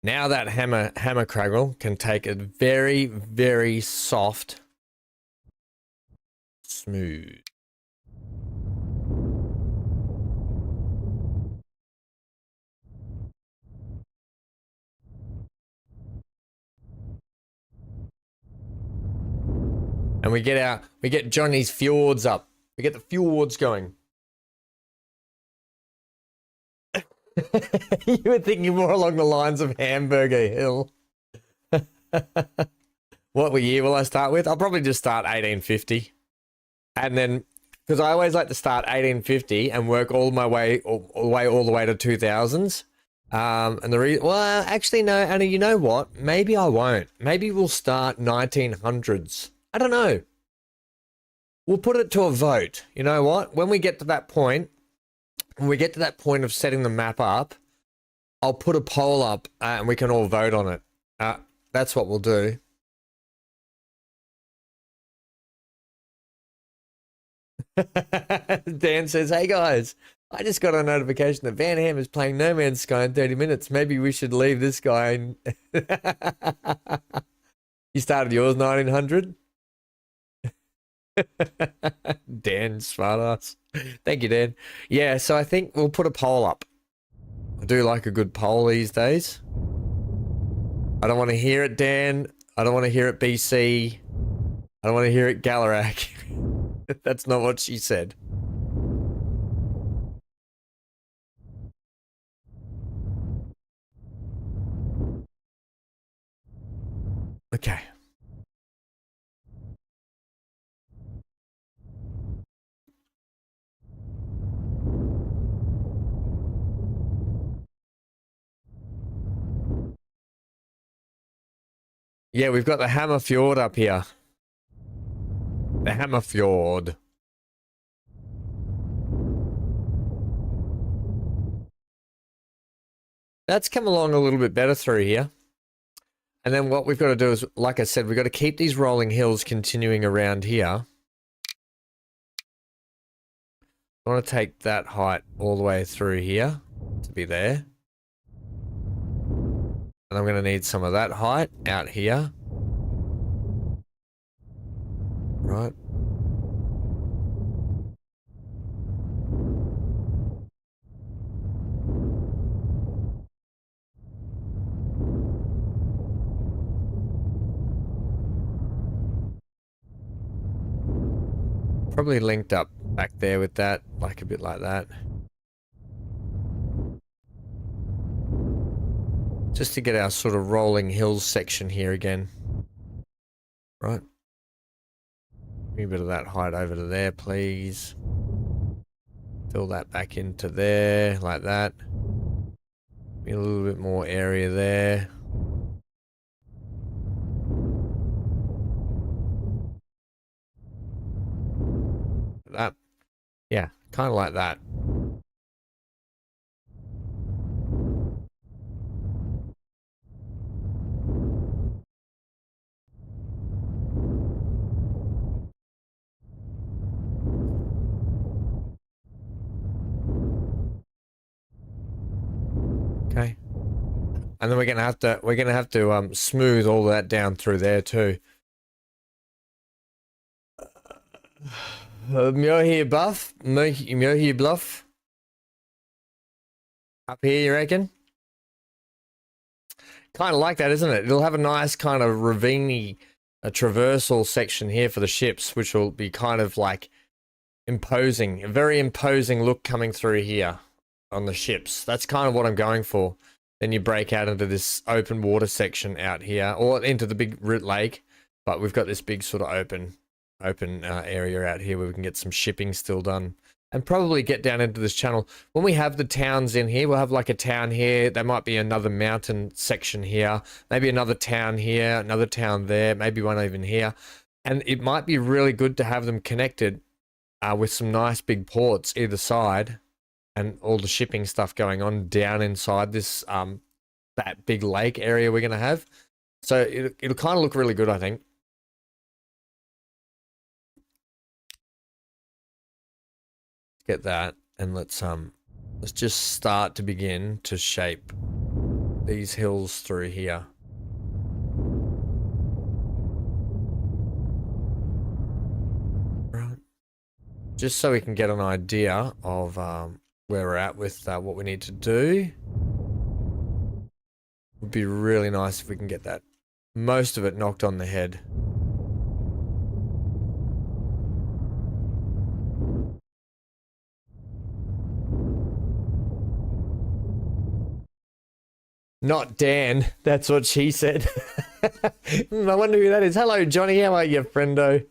Now that hammer craggle can take a very, very soft, smooth. And we get Johnny's fjords up. We get the fjords going. You were thinking more along the lines of Hamburger Hill. What year will I start with? I'll probably just start 1850. And then, because I always like to start 1850 and work all the way to 2000s. And well, actually, no, Anna, you know what? Maybe I won't. Maybe we'll start 1900s. I don't know. We'll put it to a vote. You know what? When we get to that point, of setting the map up, I'll put a poll up and we can all vote on it. That's what we'll do. Dan says, hey guys, I just got a notification that VanHam is playing No Man's Sky in 30 minutes. Maybe we should leave this guy. You started yours 1900? Dan, smartass. Thank you, Dan. Yeah, so I think we'll put a poll up. I do like a good poll these days. I don't want to hear it, Dan. I don't want to hear it, BC. I don't want to hear it, Galarak. That's not what she said. Okay. Yeah, we've got the Hammer Fjord up here. The Hammer Fjord. That's come along a little bit better through here. And then what we've got to do is, like I said, we've got to keep these rolling hills continuing around here. I want to take that height all the way through here to be there. And I'm going to need some of that height out here. Right. Probably linked up back there with that, like a bit like that. Just to get our sort of rolling hills section here again. Right. Give me a bit of that height over to there, please. Fill that back into there, like that. Be a little bit more area there. That, yeah, kind of like that. Okay. And then we're gonna have to smooth all that down through there too. Mohi Bluff? Mohi Bluff? Up here, you reckon? Kind of like that, isn't it? It'll have a nice kind of ravine-y traversal section here for the ships, which will be kind of like imposing, a very imposing look coming through here on the ships. That's kind of what I'm going for. Then you break out into this open water section out here, or into the big lake, but we've got this big sort of open area out here where we can get some shipping still done. And probably get down into this channel. When we have the towns in here, we'll have like a town here. There might be another mountain section here. Maybe another town here, another town there. Maybe one even here. And it might be really good to have them connected with some nice big ports either side. And all the shipping stuff going on down inside this, that big lake area we're going to have. So it'll kind of look really good, I think. Get that, and let's just start to begin to shape these hills through here. Right. Just so we can get an idea of where we're at with what we need to do. Would be really nice if we can get that, most of it knocked on the head. Not Dan, that's what she said. I wonder who that is. Hello, Johnny. How are you, friendo?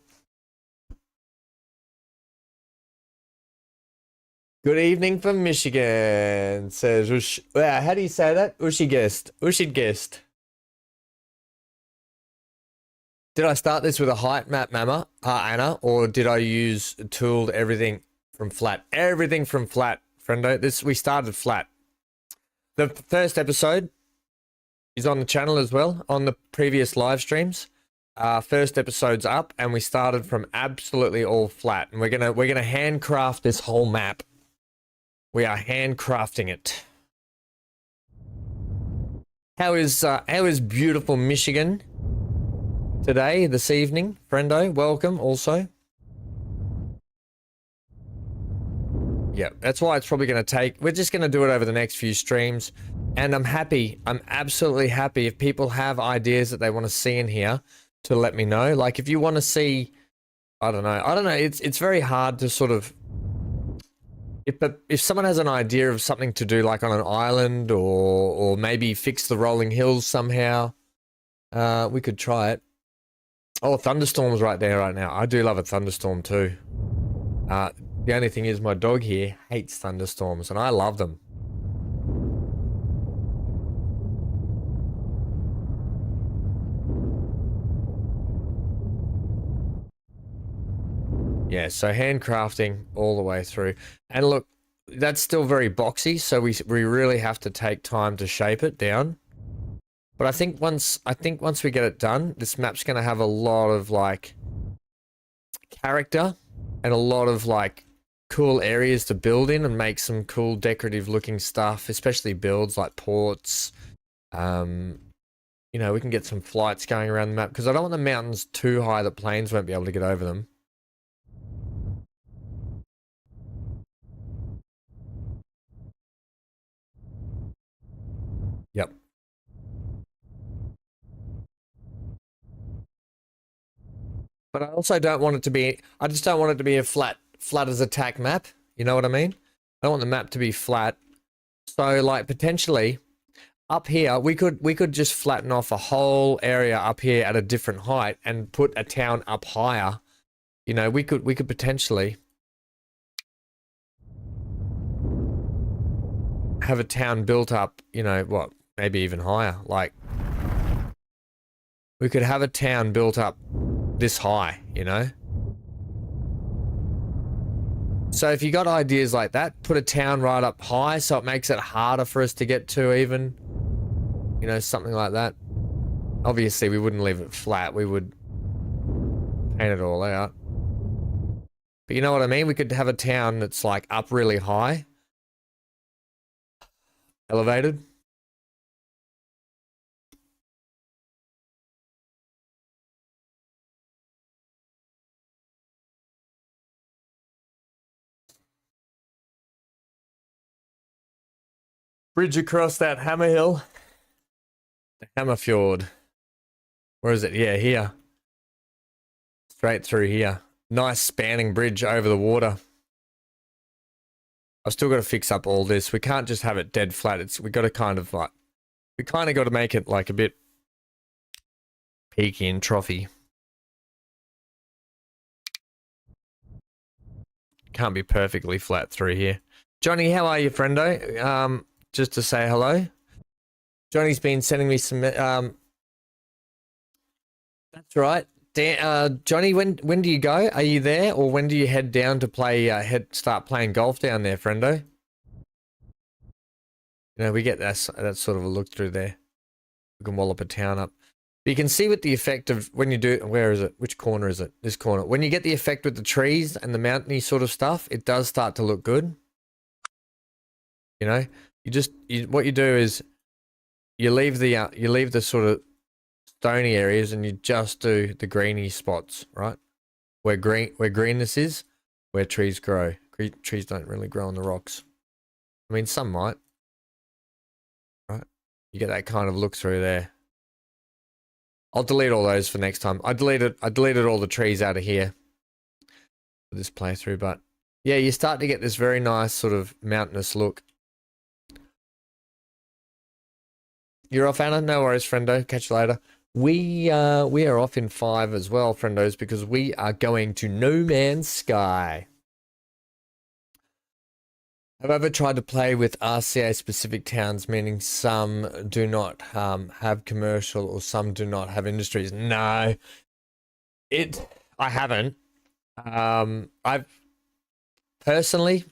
Good evening from Michigan, says Ush. How do you say that? Ushigest. Ushigest. Did I start this with a height map, Mama, Anna, or did I use tooled everything from flat? Everything from flat, friendo. We started flat. The first episode is on the channel as well, on the previous live streams. First episode's up, and we started from absolutely all flat. And we're gonna handcraft this whole map. We are handcrafting it. How is beautiful Michigan today, this evening, friendo? Welcome also. Yeah, that's why it's probably going to take... We're just going to do it over the next few streams. And I'm happy. I'm absolutely happy if people have ideas that they want to see in here to let me know. Like, if you want to see... I don't know. It's very hard to sort of... If someone has an idea of something to do, like on an island, or maybe fix the rolling hills somehow, we could try it. Oh, thunderstorm's right there right now. I do love a thunderstorm too. The only thing is my dog here hates thunderstorms, and I love them. Yeah, so handcrafting all the way through. And look, that's still very boxy, so we really have to take time to shape it down. But I think once we get it done, this map's going to have a lot of like character and a lot of like cool areas to build in and make some cool decorative looking stuff, especially builds like ports. You know, we can get some flights going around the map because I don't want the mountains too high that planes won't be able to get over them. Yep. But I also don't want it to be, I just don't want it to be a flat as attack map. You know what I mean? I don't want the map to be flat. So like potentially up here, we could just flatten off a whole area up here at a different height and put a town up higher. You know, we could potentially have a town built up, you know, what, maybe even higher. Like we could have a town built up this high, you know? So if you got ideas like that, put a town right up high so it makes it harder for us to get to even. You know, something like that. Obviously, we wouldn't leave it flat. We would paint it all out. But you know what I mean? We could have a town that's like up really high. Elevated. Bridge across that hammer hill. The Hammer Fjord. Where is it? Yeah, here. Straight through here. Nice spanning bridge over the water. I've still got to fix up all this. We can't just have it dead flat. We got to kind of like, we kind of got to make it like a bit peaky and trophy. Can't be perfectly flat through here. Johnny, how are you, friendo? Just to say hello. Johnny's been sending me some. That's right. Johnny, when do you go? Are you there, or when do you head down to play? Start playing golf down there, friendo. You know, we get that sort of a look through there. We can wallop a town up. But you can see with the effect of when you do. Where is it? Which corner is it? This corner. When you get the effect with the trees and the mountainy sort of stuff, it does start to look good. You know, what you do is you leave the sort of stony areas and you just do the greeny spots, right? Where greenness is, where trees grow. Trees don't really grow on the rocks. I mean, some might, right? You get that kind of look through there. I'll delete all those for next time. I deleted all the trees out of here for this playthrough, but yeah, you start to get this very nice sort of mountainous look. You're off, Anna? No worries, friendo. Catch you later. We are off in 5 as well, friendos, because we are going to No Man's Sky. Have I ever tried to play with RCA-specific towns, meaning some do not have commercial or some do not have industries? No, I haven't. I've personally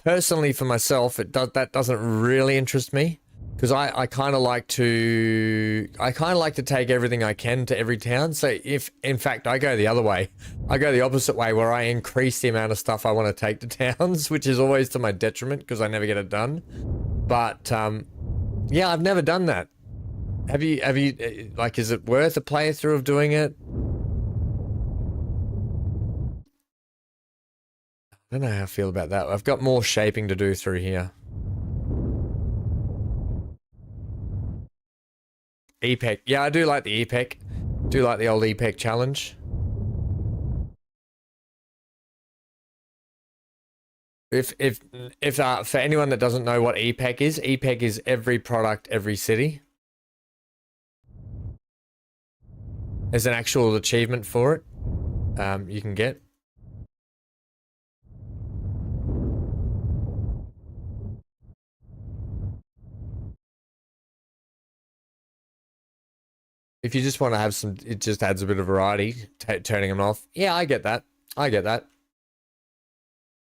for myself, that doesn't really interest me. Because I kind of like to take everything I can to every town. So if, in fact, I go the other way, I go the opposite way where I increase the amount of stuff I want to take to towns, which is always to my detriment because I never get it done. But yeah, I've never done that. Have you like, is it worth a playthrough of doing it? I don't know how I feel about that. I've got more shaping to do through here. EPEC. Yeah, I do like the EPEC. Do like the old EPEC challenge. If for anyone that doesn't know what EPEC is every product, every city. There's an actual achievement for it. You can get. If you just want to have some, it just adds a bit of variety, turning them off. Yeah, I get that.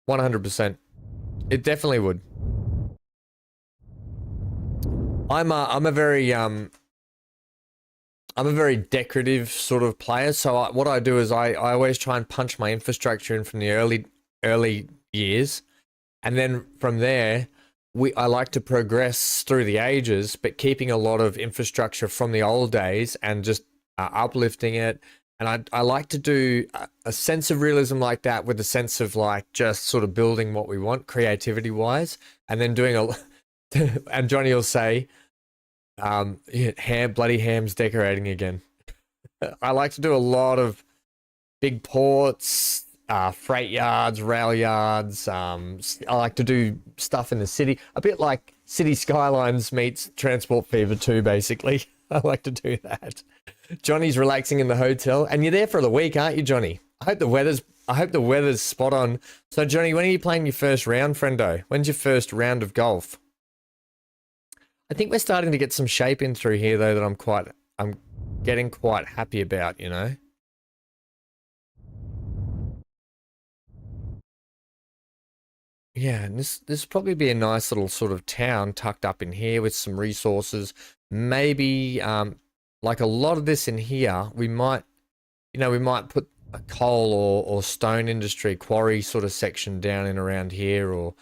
100%. It definitely would. I'm a very decorative sort of player. So what I do is I always try and punch my infrastructure in from the early years, and then from there, I like to progress through the ages, but keeping a lot of infrastructure from the old days and just uplifting it. And I like to do a sense of realism like that with a sense of like just sort of building what we want creativity wise, and then doing and Johnny will say, bloody Ham's decorating again. I like to do a lot of big ports, freight yards, rail yards. I like to do stuff in the city, a bit like City Skylines meets Transport Fever 2, basically. I like to do that. Johnny's relaxing in the hotel, and you're there for the week, aren't you, Johnny? I hope the weather's spot on. So, Johnny, when are you playing your first round, friendo? When's your first round of golf? I think we're starting to get some shape in through here, though, that I'm getting quite happy about, you know? Yeah, and this probably be a nice little sort of town tucked up in here with some resources. Maybe like a lot of this in here, we might put a coal or stone industry quarry sort of section down in around here, or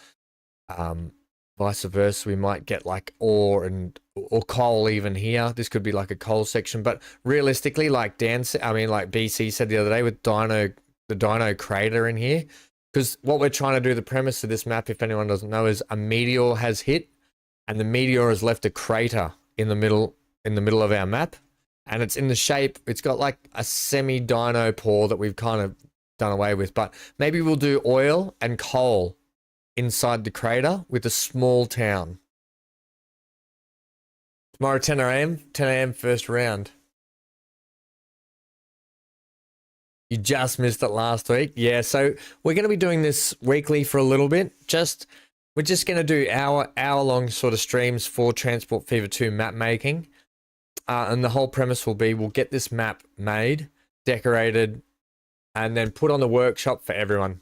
vice versa. We might get like ore or coal even here. This could be like a coal section, but realistically, like BC said the other day with the Dino crater in here. Because what we're trying to do, the premise of this map, if anyone doesn't know, is a meteor has hit, and the meteor has left a crater in the middle in the middle of our map, and it's in the shape, it's got like a semi-dino paw that we've kind of done away with, but maybe we'll do oil and coal inside the crater with a small town. Tomorrow 10 a.m. first round. You just missed it last week. Yeah, so we're going to be doing this weekly for a little bit. We're just going to do hour-long sort of streams for Transport Fever 2 map making. And the whole premise will be we'll get this map made, decorated, and then put on the workshop for everyone.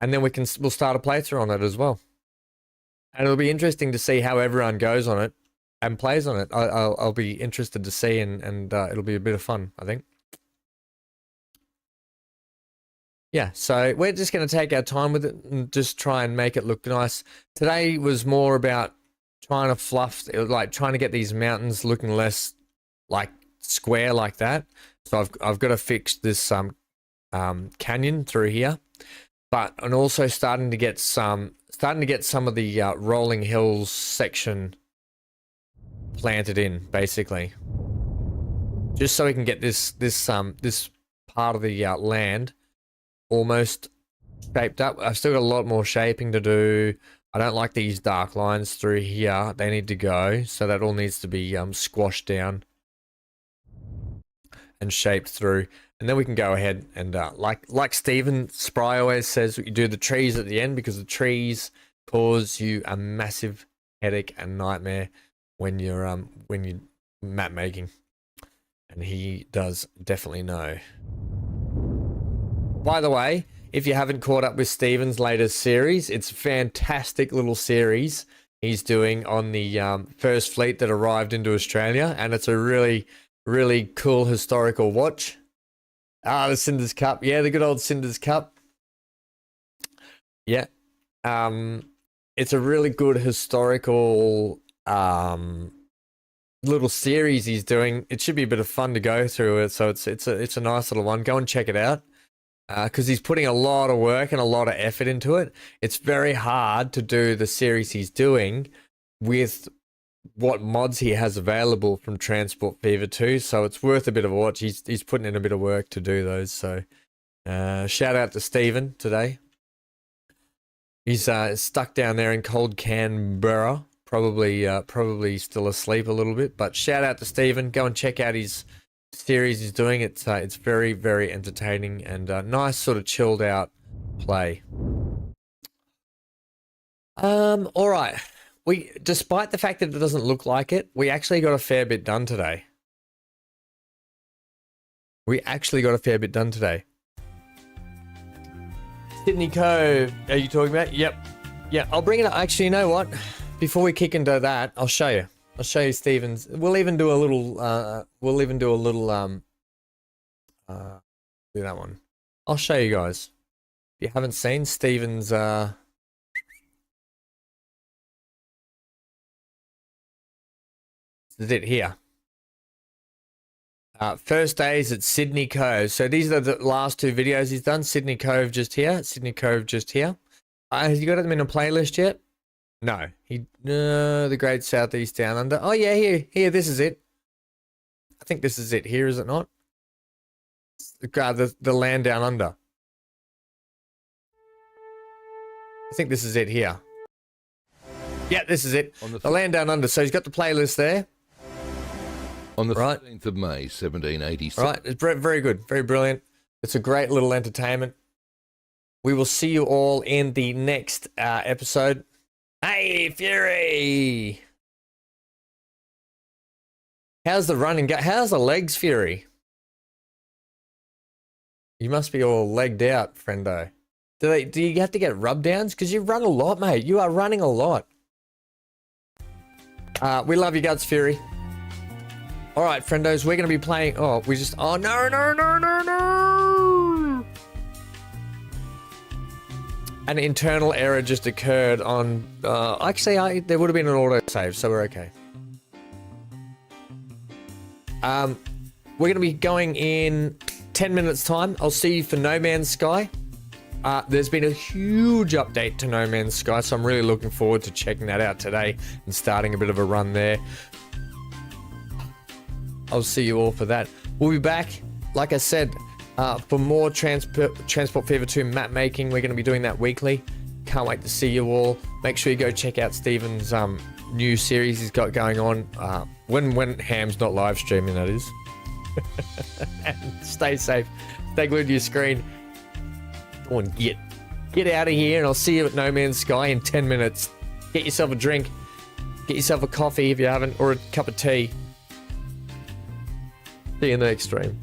And then we'll start a playthrough on it as well. And it'll be interesting to see how everyone goes on it and plays on it. I'll be interested to see, and it'll be a bit of fun, I think. Yeah, so we're just going to take our time with it and just try and make it look nice. Today was more about trying to fluff, like trying to get these mountains looking less like square like that. So I've got to fix this canyon through here, and also starting to get some of the rolling hills section planted in, basically, just so we can get this part of the land almost shaped up. I've still got a lot more shaping to do. I don't like these dark lines through here. They need to go. So that all needs to be squashed down and shaped through. And then we can go ahead and like Stephen Spry always says, you do the trees at the end, because the trees cause you a massive headache and nightmare when you're map making. And he does definitely know. By the way, if you haven't caught up with Stephen's latest series, it's a fantastic little series he's doing on the first fleet that arrived into Australia, and it's a really, really cool historical watch. The Cinders Cup. Yeah, the good old Cinders Cup. Yeah. It's a really good historical little series he's doing. It should be a bit of fun to go through it, so it's a nice little one. Go and check it out. Because he's putting a lot of work and a lot of effort into it. It's very hard to do the series he's doing with what mods he has available from Transport Fever 2, so it's worth a bit of a watch. He's putting in a bit of work to do those, so shout out to Stephen today. He's stuck down there in cold Canberra, probably still asleep a little bit, but shout out to Stephen. Go and check out his series he's doing. It's very, very entertaining and nice sort of chilled out play. All right. Despite the fact that it doesn't look like it, we actually got a fair bit done today. Sydney Cove, are you talking about? Yep. Yeah, I'll bring it up. Actually, you know what? Before we kick into that, I'll show you. I'll show you Stephen's. We'll even do a little, do that one. I'll show you guys. If you haven't seen Stephen's, this is it here. First days at Sydney Cove. So these are the last two videos he's done. Sydney Cove just here. Sydney Cove just here. Has he got them in a playlist yet? No. The Great Southeast Down Under. Oh yeah, here. This is it. I think this is it here, is it not? The land down under. I think this is it here. Yeah, this is it. The land down under. So he's got the playlist there. On the 15th of May, 1786. Right, it's very good, very brilliant. It's a great little entertainment. We will see you all in the next episode. Hey, Fury! How's the running go? How's the legs, Fury? You must be all legged out, friendo. Do you have to get rub downs? Because you run a lot, mate. You are running a lot. We love you guts, Fury. All right, friendos, we're going to be playing... Oh, no. An internal error just occurred on... actually, there would have been an autosave, so we're okay. We're going to be going in 10 minutes' time. I'll see you for No Man's Sky. There's been a huge update to No Man's Sky, so I'm really looking forward to checking that out today and starting a bit of a run there. I'll see you all for that. We'll be back, like I said, for more Transport Fever 2 map making. We're going to be doing that weekly. Can't wait to see you all. Make sure you go check out Stephen's new series he's got going on. When Ham's not live streaming, that is. And stay safe. Stay glued to your screen. Go and get out of here, and I'll see you at No Man's Sky in 10 minutes. Get yourself a drink. Get yourself a coffee if you haven't, or a cup of tea. See you in the next stream.